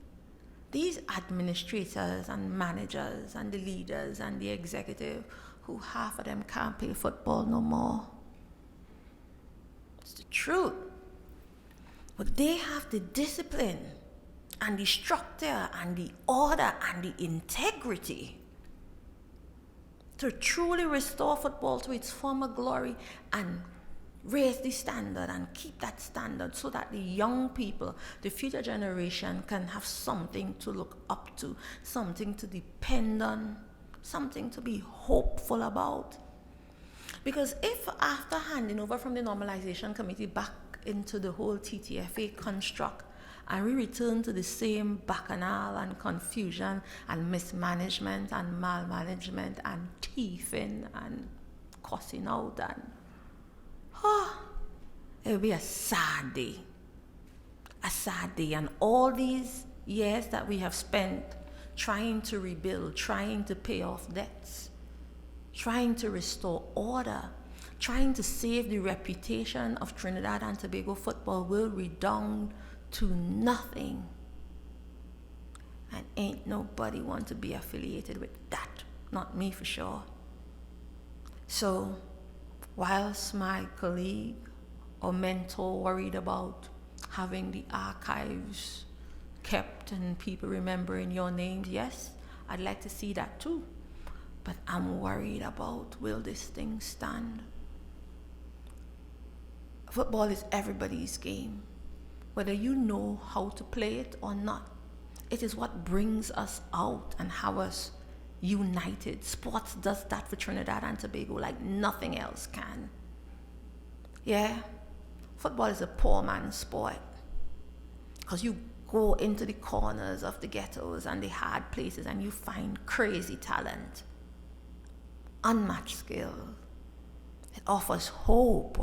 these administrators and managers and the leaders and the executive, who half of them can't play football no more. It's the truth. But they have the discipline and the structure and the order and the integrity to truly restore football to its former glory and raise the standard and keep that standard so that the young people, the future generation, can have something to look up to, something to depend on, something to be hopeful about. Because if after handing over from the Normalization Committee back into the whole TTFA construct, and we return to the same bacchanal and confusion and mismanagement and malmanagement and thieving and cussing out and it will be a sad day. A sad day. And all these years that we have spent trying to rebuild, trying to pay off debts, trying to restore order, trying to save the reputation of Trinidad and Tobago football will redound to nothing. And ain't nobody want to be affiliated with that. Not me for sure. So, whilst my colleague or mentor worried about having the archives kept and people remembering your names, yes, I'd like to see that too. But I'm worried about, will this thing stand? Football is everybody's game. Whether you know how to play it or not, it is what brings us out and have us united. Sports does that for Trinidad and Tobago like nothing else can. Yeah, football is a poor man's sport because you go into the corners of the ghettos and the hard places and you find crazy talent, unmatched skill. It offers hope.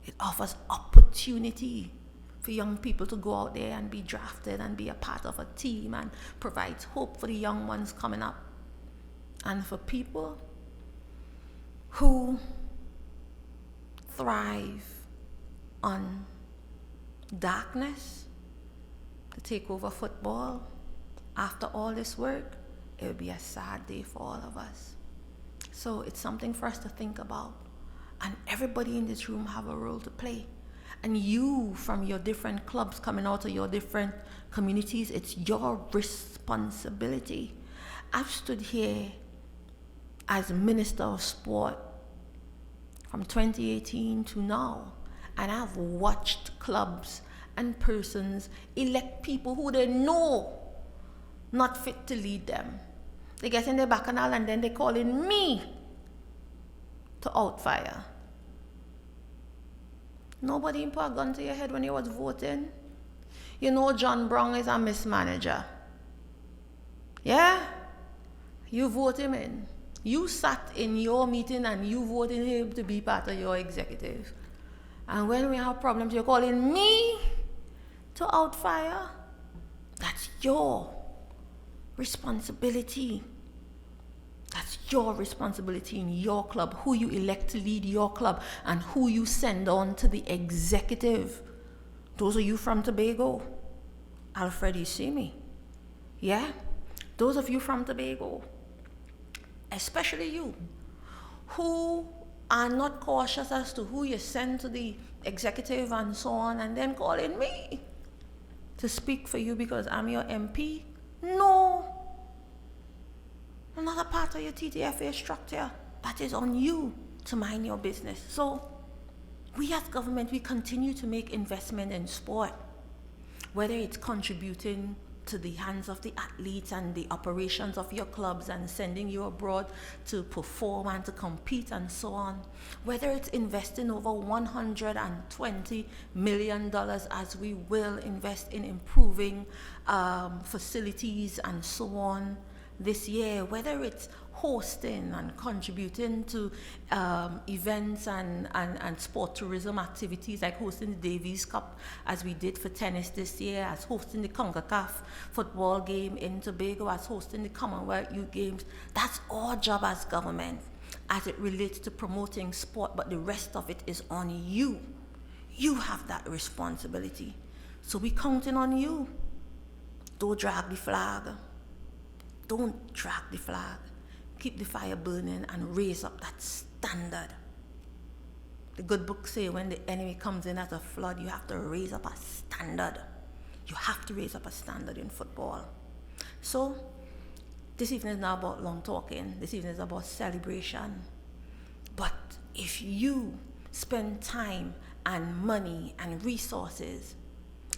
It offers opportunity for young people to go out there and be drafted and be a part of a team, and provides hope for the young ones coming up. And for people who thrive on darkness to take over football after all this work, it would be a sad day for all of us. So it's something for us to think about. And everybody in this room have a role to play. And you, from your different clubs coming out of your different communities, it's your responsibility. I've stood here as Minister of Sport from 2018 to now, and I've watched clubs and persons elect people who they know not fit to lead them. They get in their bacchanal and then they call in me to outfire. Nobody put a gun to your head when you was voting. You know John Brown is a mismanager. Yeah? You vote him in. You sat in your meeting and you voted him to be part of your executive. And when we have problems, you're calling me to outfire. That's your responsibility. That's your responsibility in your club, who you elect to lead your club and who you send on to the executive. Those of you from Tobago, Alfred, you see me? Yeah? Those of you from Tobago, especially you, who are not cautious as to who you send to the executive and so on, and then calling me to speak for you because I'm your MP. No. I'm not a part of your TTFA structure. That is on you to mind your business. So we as government, we continue to make investment in sport, whether it's contributing to the hands of the athletes and the operations of your clubs and sending you abroad to perform and to compete and so on, whether it's investing over $120 million as we will invest in improving facilities and so on this year, whether it's hosting and contributing to events and sport tourism activities like hosting the Davis Cup as we did for tennis this year, as hosting the CONCACAF football game in Tobago, as hosting the Commonwealth Youth Games. That's our job as government as it relates to promoting sport, but the rest of it is on you. You have that responsibility. So we're counting on you. Don't drag the flag. Don't drag the flag. Keep the fire burning and raise up that standard. The good book say when the enemy comes in as a flood, you have to raise up a standard. You have to raise up a standard in football. So this evening is not about long talking. This evening is about celebration. But if you spend time and money and resources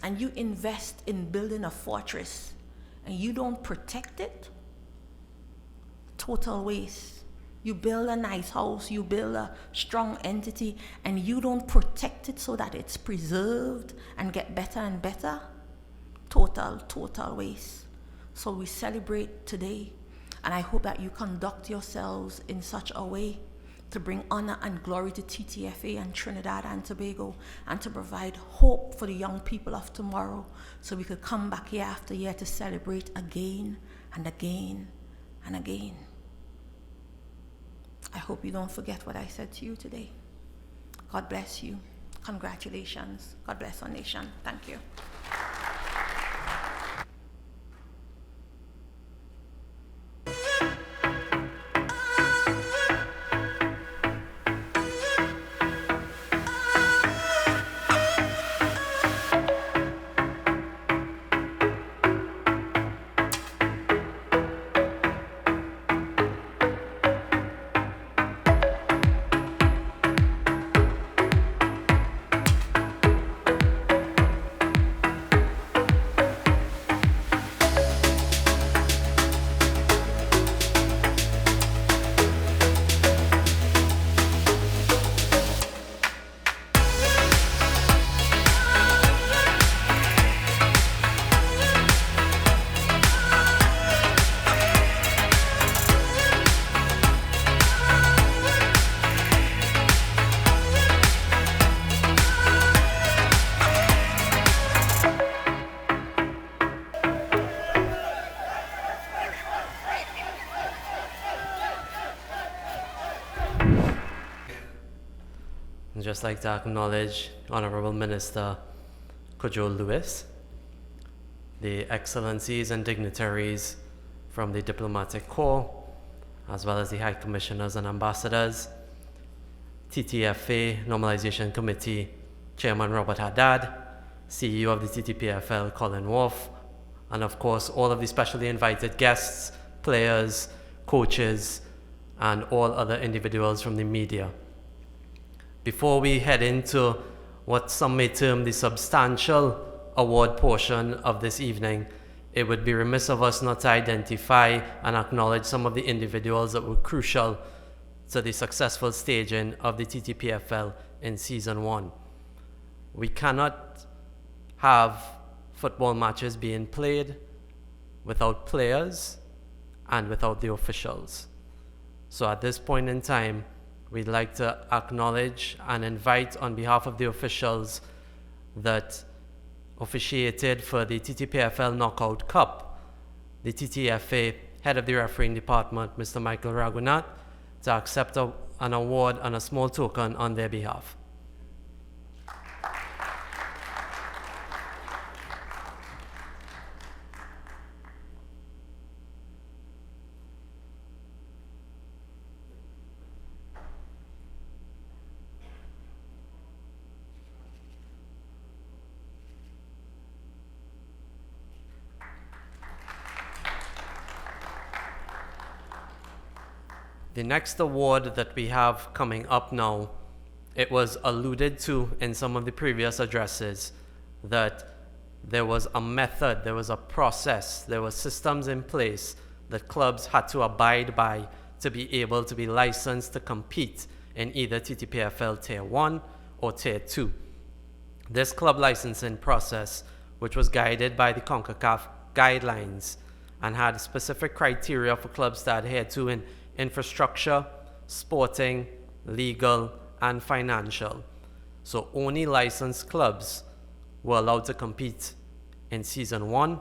and you invest in building a fortress and you don't protect it, total waste. You build a nice house, you build a strong entity, and you don't protect it so that it's preserved and get better and better, total waste. So we celebrate today, and I hope that you conduct yourselves in such a way to bring honor and glory to TTFA and Trinidad and Tobago, and to provide hope for the young people of tomorrow, so we could come back year after year to celebrate again and again and again. I hope you don't forget what I said to you today. God bless you. Congratulations. God bless our nation. Thank you. I'd just like to acknowledge Honorable Minister Kojo Lewis, the excellencies and dignitaries from the diplomatic corps, as well as the high commissioners and ambassadors, TTFA Normalization Committee Chairman Robert Haddad, CEO of the TTPFL Colin Wolf, and of course all of the specially invited guests, players, coaches, and all other individuals from the media. Before we head into what some may term the substantial award portion of this evening, it would be remiss of us not to identify and acknowledge some of the individuals that were crucial to the successful staging of the TTPFL in Season 1. We cannot have football matches being played without players and without the officials. So at this point in time, we'd like to acknowledge and invite on behalf of the officials that officiated for the TTPFL Knockout Cup, the TTFA head of the refereeing department, Mr. Michael Ragunath, to accept an award and a small token on their behalf. The next award that we have coming up now, it was alluded to in some of the previous addresses that there was a method, there was a process, there were systems in place that clubs had to abide by to be able to be licensed to compete in either TTPFL Tier 1 or Tier 2. This club licensing process, which was guided by the CONCACAF guidelines and had specific criteria for clubs to adhere to in infrastructure, sporting, legal, and financial. So only licensed clubs were allowed to compete in Season 1,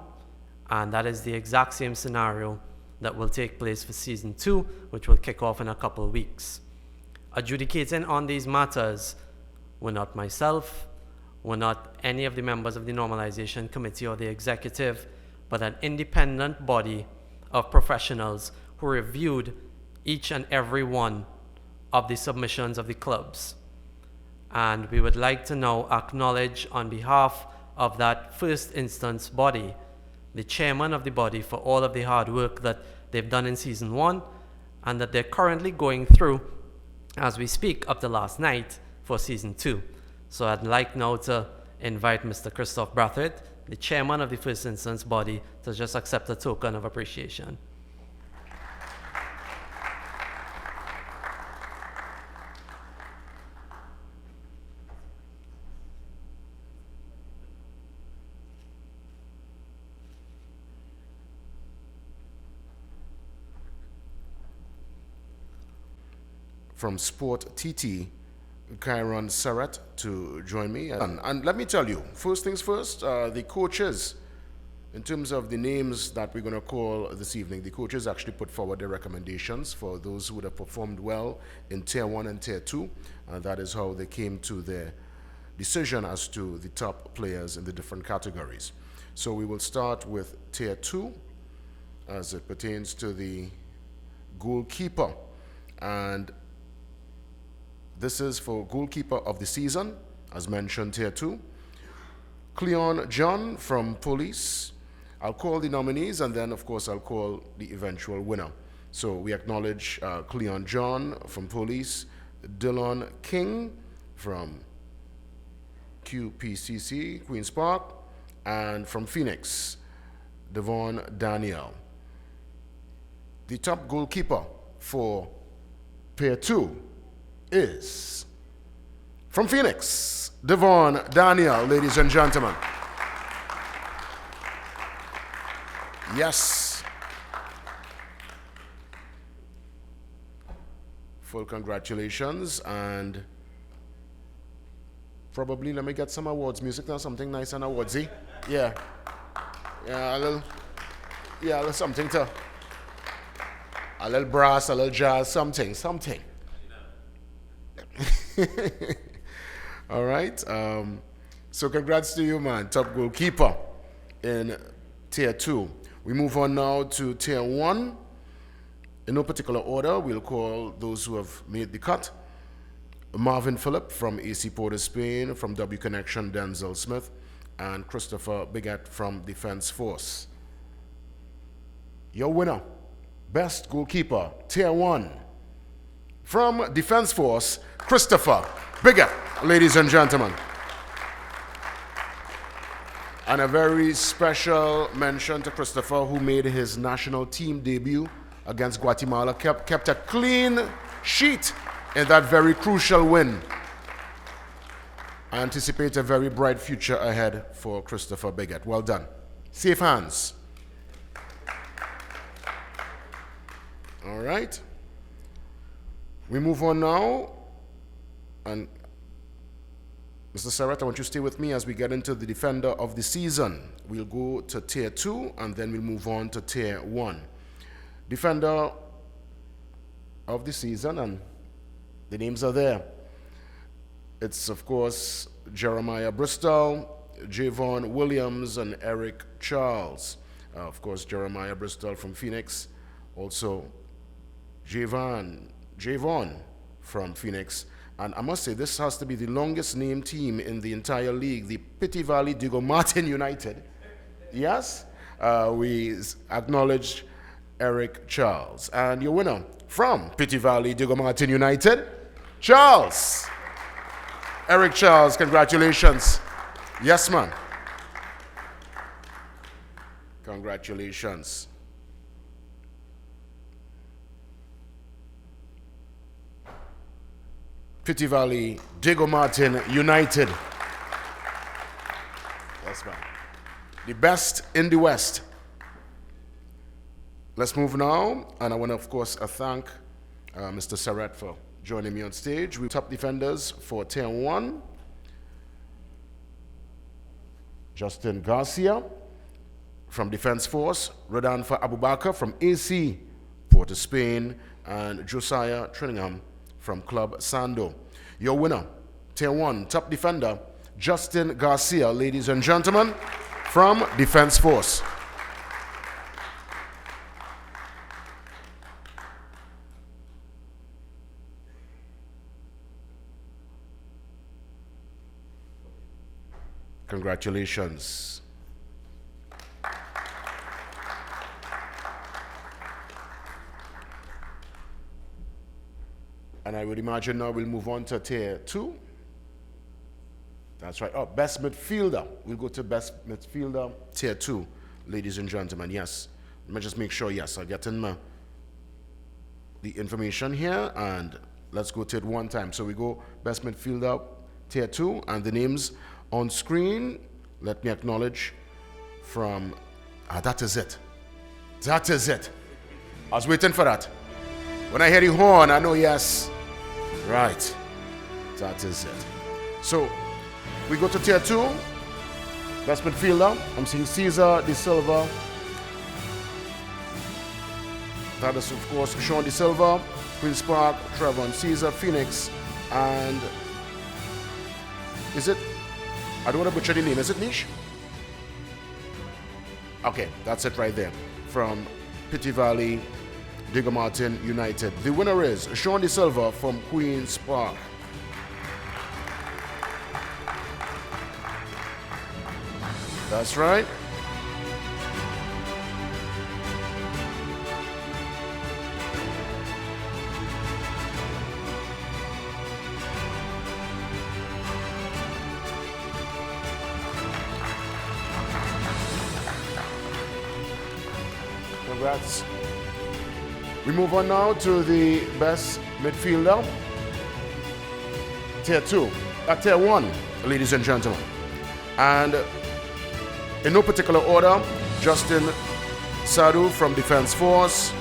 and that is the exact same scenario that will take place for Season 2, which will kick off in a couple of weeks. Adjudicating on these matters were not myself, were not any of the members of the Normalization Committee or the executive, but an independent body of professionals who reviewed each and every one of the submissions of the clubs. And we would like to now acknowledge on behalf of that first instance body, the chairman of the body, for all of the hard work that they've done in Season 1 and that they're currently going through as we speak up to last night for Season 2. So I'd like now to invite Mr. Christoph Brathwaite, the chairman of the first instance body, to just accept a token of appreciation. From Sport TT, Kyron Sarat, to join me. And let me tell you, first things first, the coaches, in terms of the names that we're going to call this evening, the coaches actually put forward their recommendations for those who would have performed well in Tier 1 and Tier 2. And that is how they came to their decision as to the top players in the different categories. So we will start with Tier 2 as it pertains to the goalkeeper. And this is for goalkeeper of the season, as mentioned, Tier 2. Cleon John from Police. I'll call the nominees and then, of course, I'll call the eventual winner. So we acknowledge Cleon John from Police, Dylan King from QPCC, Queen's Park, and from Phoenix, Devon Daniel. The top goalkeeper for Tier 2 is from Phoenix, Devon Daniel, ladies and gentlemen. Yes. Full congratulations, and probably let me get some awards music now, something nice and awardsy. Yeah. Yeah, a little something to, a little brass, a little jazz, something. All right. So congrats to you, man. Top goalkeeper in Tier 2. We move on now to Tier 1. In no particular order, we'll call those who have made the cut. Marvin Phillip from AC Port of Spain, from W Connection, Denzel Smith, and Christopher Bigot from Defense Force. Your winner, best goalkeeper, Tier 1, from Defense Force, Christopher Bigot, ladies and gentlemen. And a very special mention to Christopher, who made his national team debut against Guatemala, kept a clean sheet in that very crucial win. I anticipate a very bright future ahead for Christopher Bigot. Well done. Safe hands. All right. We move on now. And Mr. Sarrett, I want you to stay with me as we get into the Defender of the Season. We'll go to Tier 2 and then we'll move on to Tier 1. Defender of the Season, and the names are there. It's, of course, Jeremiah Bristol, Javon Williams, and Eric Charles. Of course, Jeremiah Bristol from Phoenix. Also, Javon from Phoenix. And I must say, this has to be the longest named team in the entire league, the Pity Valley Diego Martin United. Yes? We acknowledge Eric Charles. And your winner from Pity Valley Diego Martin United, Charles. Eric Charles, congratulations. Yes, man. Congratulations. Pity Valley Diego Martin United. Yes, man. The best in the West. Let's move now, and I want to, of course, thank Mr. Sarrett for joining me on stage. We top defenders for Tier 1. Justin Garcia from Defense Force, Rodolfo Abubakar from AC Port of Spain, and Josiah Trinningham from Club Sando. Your winner, Tier 1 top defender, Justin Garcia, ladies and gentlemen, from Defense Force. Congratulations. And I would imagine now we'll move on to Tier 2. That's right. Oh, best midfielder. We'll go to best midfielder, Tier 2, ladies and gentlemen. Yes. Let me just make sure, yes, I'll get in the information here, and let's go to it one time. So we go best midfielder, Tier 2, and the names on screen. Let me acknowledge from, that is it. That is it. I was waiting for that. When I hear the horn, I know, yes. Right. That is it. So we go to Tier 2. Best midfielder. I'm seeing Cesar De Silva. That is, of course, Sean De Silva, Queen's Park, Trevor Caesar, Phoenix, and is it? I don't want to butcher the name. Is it Niche? Okay, that's it right there. From Pity Valley Diego Martin United. The winner is Sean De Silva from Queen's Park. That's right. Congrats. We move on now to the best midfielder. Tier 2, Tier 1, ladies and gentlemen. And in no particular order, Justin Sadu from Defense Force,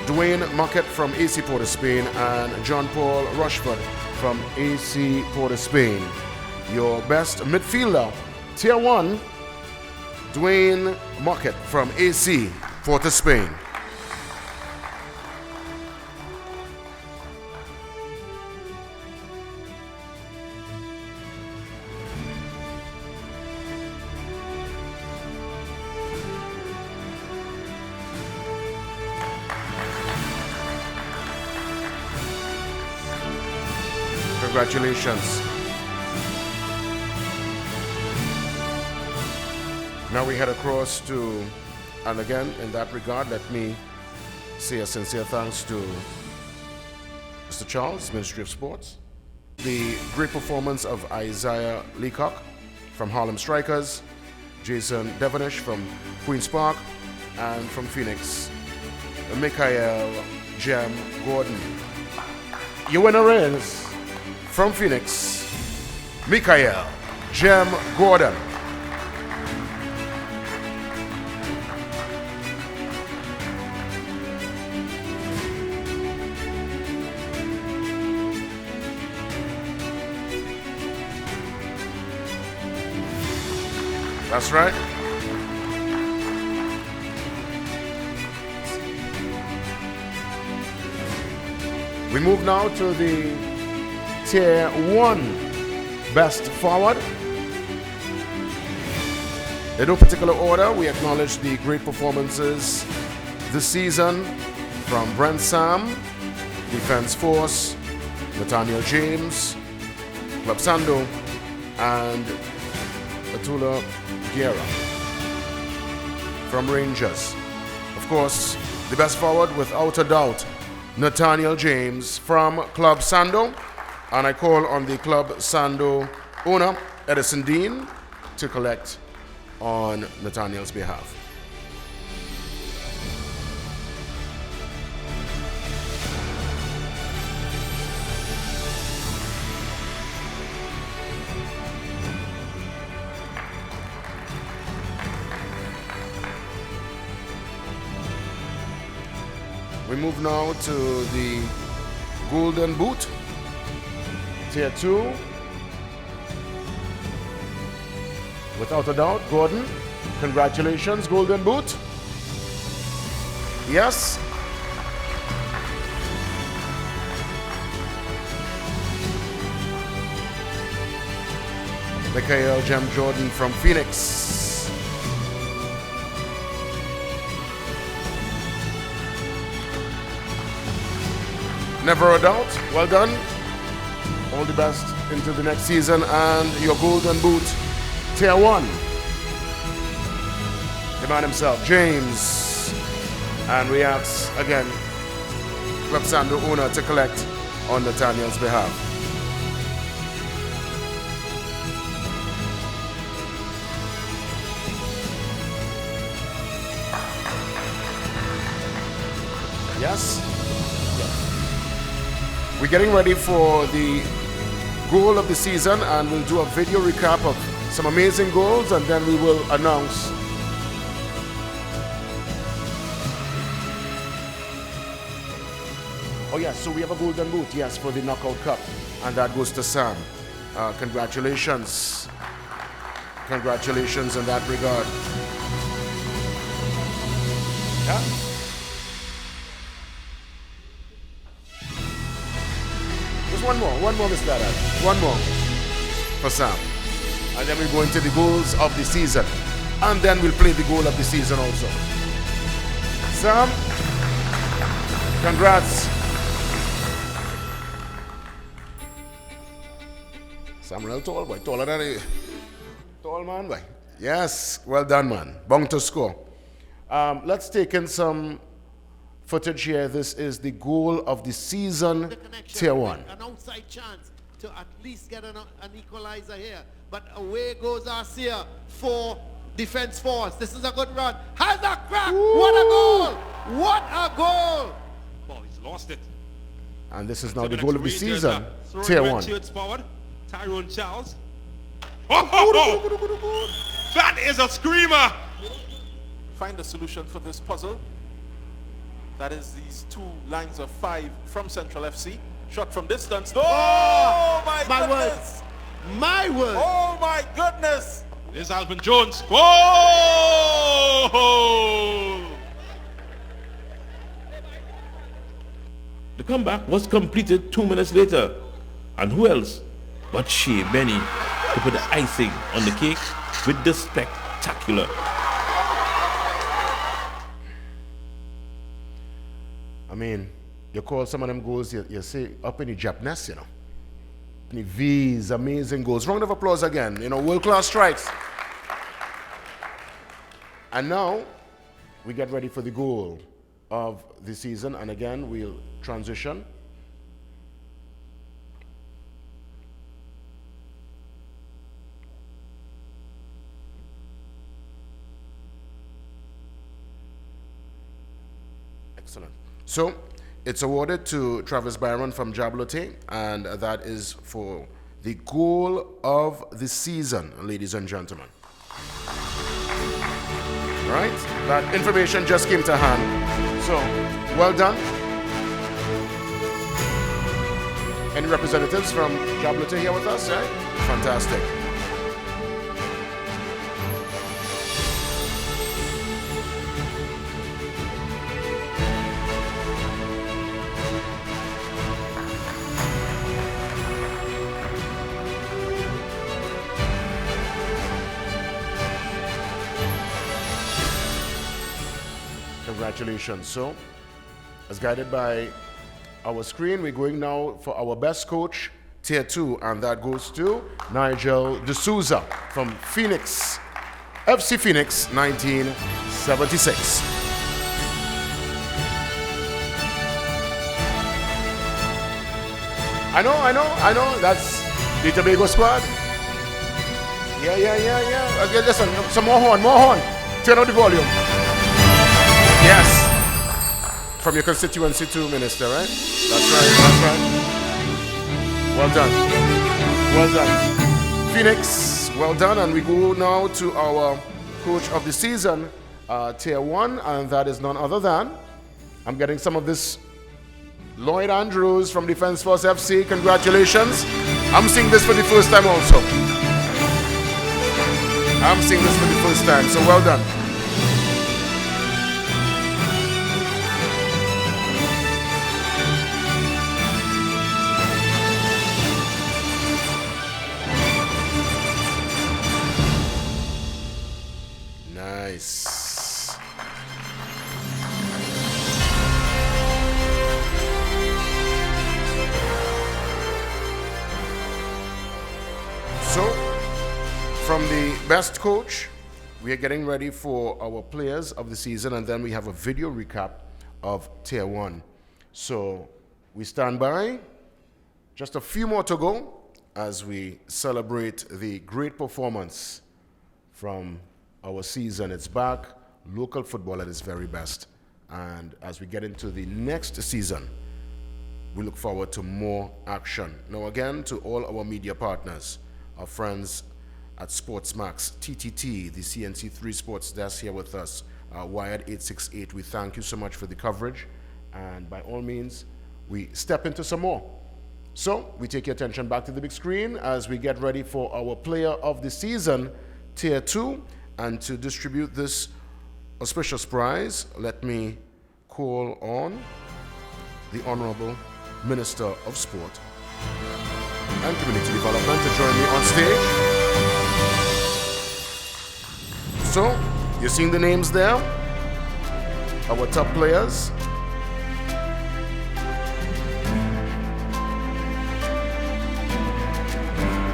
Dwayne Muckett from AC Port of Spain, and John Paul Rushford from AC Port of Spain. Your best midfielder, Tier 1, Dwayne Muckett from AC Port of Spain. Congratulations. Now we head across to, and again, in that regard, let me say a sincere thanks to Mr. Charles, Ministry of Sports. The great performance of Isaiah Leacock from Harlem Strikers, Jason Devonish from Queen's Park, and from Phoenix, Michael Jem Gordon. Your winner is, from Phoenix, Michael Jem Gordon. That's right. We move now to the Tier 1 Best Forward. In no particular order, we acknowledge the great performances this season from Brent Sam, Defense Force, Nathaniel James, Club Sando, and Atula Guerra from Rangers. Of course, the best forward without a doubt, Nathaniel James from Club Sando. And I call on the Club Sando owner, Edison Dean, to collect on Nathaniel's behalf. We move now to the Golden Boot, Tier 2. Without a doubt, Gordon, congratulations, Golden Boot. Yes. Michael Jem Jordan from Phoenix. Never a doubt. Well done. All the best into the next season and your Golden Boot, Tier 1. The man himself, James. And we ask again, Club Sando owner to collect on Nathaniel's behalf. Yes? We're getting ready for the goal of the season, and we'll do a video recap of some amazing goals, and then we will announce oh yes, so we have a Golden Boot, yes, for the Knockout Cup, and that goes to Sam. Congratulations in that regard. Yeah. One more, Mr. Dad. One more for Sam. And then we go into the goals of the season. And then we'll play the goal of the season also. Sam, congrats. Sam real tall, boy. Taller than a tall man, boy. Yes, well done, man. Bound to score. Let's take in some footage here. This is the goal of the season, Tier 1. An outside chance to at least get an equalizer here. But away goes Arcia for Defense Force. This is a good run. Has a crack. Ooh. What a goal. What a goal. Oh, he's lost it. And this is now the goal of the season, Tier 1. Forward. Tyrone Charles. Oh. That is a screamer. Find a solution for this puzzle. That is these two lines of 5 from Central FC. Shot from distance. Oh, my goodness. My word. Oh, my goodness. There's Alvin Jones. Oh! The comeback was completed 2 minutes later. And who else but Shea Benny to put the icing on the cake with the spectacular. I mean, you call some of them goals, you say up in the Japanese, you know. V's, amazing goals. Round of applause again. World-class strikes. And now, we get ready for the goal of the season. And again, we'll transition. Excellent. So, it's awarded to Travis Byron from Jablote, and that is for the goal of the season, ladies and gentlemen. All right? That information just came to hand. So, well done. Any representatives from Jablote here with us, right? Fantastic. Congratulations. So, as guided by our screen, we're going now for our best coach, Tier 2, and that goes to Nigel D'Souza from Phoenix, FC Phoenix, 1976. I know, that's the Tobago squad. Yeah. Okay, listen, some more horn. Turn up the volume. Yes. From your constituency too, Minister, right? That's right. Well done. Phoenix, well done. And we go now to our coach of the season, Tier 1, and that is none other than, I'm getting some of this, Lloyd Andrews from Defence Force FC. Congratulations. I'm seeing this for the first time also. So well done. Nice. So, from the best coach, we are getting ready for our players of the season, and then we have a video recap of Tier 1. So, we stand by. Just a few more to go as we celebrate the great performance from our season. It's back, local football at its very best. And as we get into the next season, we look forward to more action. Now again, to all our media partners, our friends at Sportsmax, TTT, the CNC3 Sports Desk here with us, Wired 868, we thank you so much for the coverage. And by all means, we step into some more. So, we take your attention back to the big screen as we get ready for our player of the season, Tier 2. And to distribute this auspicious prize, let me call on the Honorable Minister of Sport and Community Development to join me on stage. So, you're seeing the names there, our top players.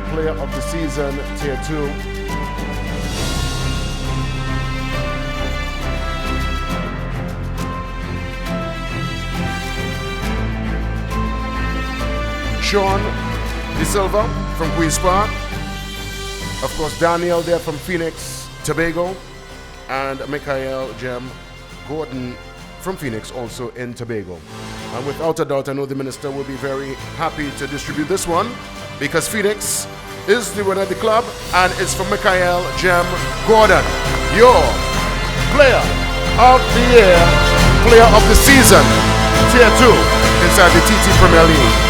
Player of the season, Tier 2. Sean De Silva from Queen's Park. Of course, Daniel there from Phoenix, Tobago. And Michael Jem Gordon from Phoenix, also in Tobago. And without a doubt, I know the minister will be very happy to distribute this one because Phoenix is the winner of the club and it's from Michael Jem Gordon, your player of the year, player of the season, Tier 2 inside the TT Premier League.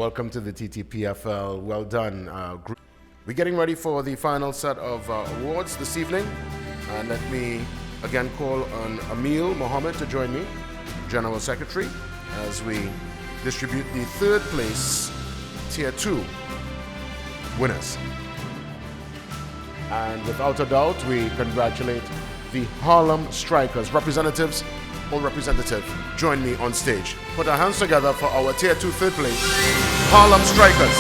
Welcome to the TTPFL. Well done. We're getting ready for the final set of awards this evening. And let me again call on Emil Mohammed to join me, General Secretary, as we distribute the third place Tier 2 winners. And without a doubt, we congratulate the Harlem Strikers. Representatives or representative, join me on stage. Put our hands together for our Tier 2 third place, Harlem Strikers.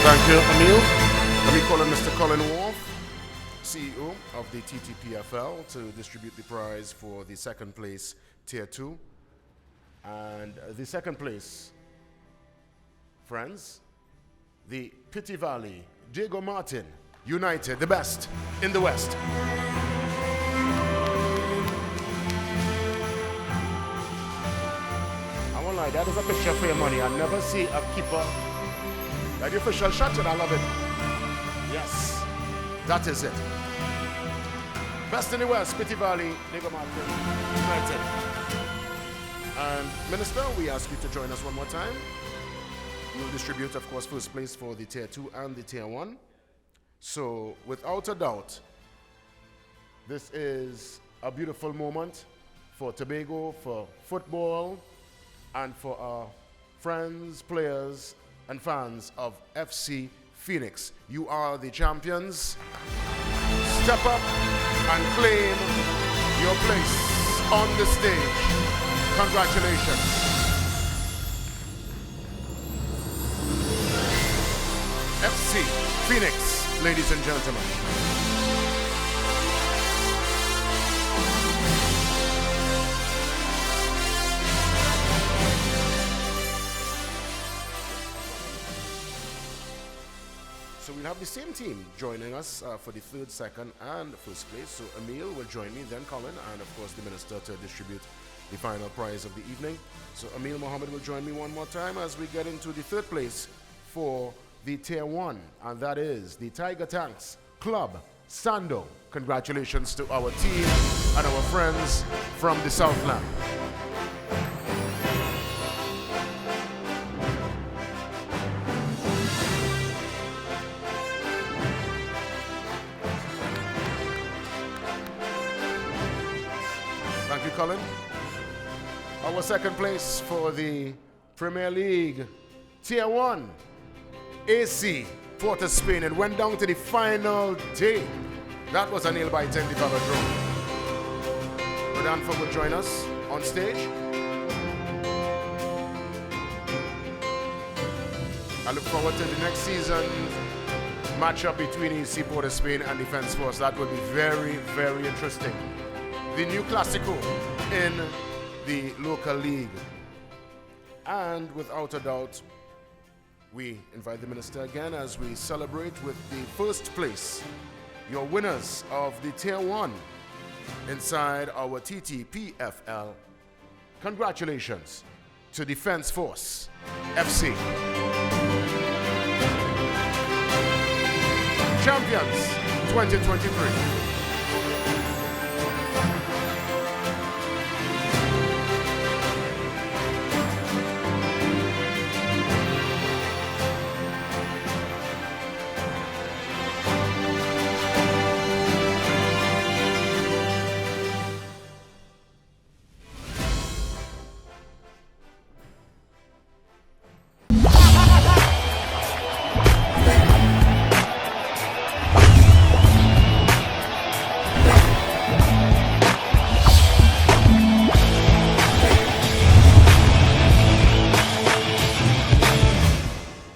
Thank you, Emil. Let me call on Mr. Colin Wolf, CEO of the TTPFL, to distribute the prize for the second place Tier 2. And the second place, friends, the Pity Valley, Diego Martin United, the best in the West. I won't lie, that is a picture for your money. I never see a keeper. That the official shot it, I love it. Yes, that is it. Best in the West, Pity Valley, Diego Martin United. And Minister, we ask you to join us one more time. We will distribute, of course, first place for the Tier 2 and the Tier 1. So, without a doubt, this is a beautiful moment for Tobago, for football, and for our friends, players, and fans of FC Phoenix. You are the champions. Step up and claim your place on the stage. Congratulations. FC Phoenix, ladies and gentlemen. So we'll have the same team joining us for the third, second, and first place. So Emil will join me, then Colin, and of course the Minister to distribute the final prize of the evening. So Emil Mohammed will join me one more time as we get into the third place for the Tier 1, and that is the Tiger Tanks Club Sando. Congratulations to our team and our friends from the Southland. Thank you, Colin. Our second place for the Premier League Tier 1 AC Port of Spain. It went down to the final day. That was a nail-biting the velodrome. Rodanford will join us on stage. I look forward to the next season matchup between AC Port of Spain and Defence Force. That will be very, very interesting. The new Classico in the local league. And without a doubt, we invite the Minister again as we celebrate with the first place, your winners of the Tier 1 inside our TTPFL. Congratulations to Defence Force FC. Champions 2023.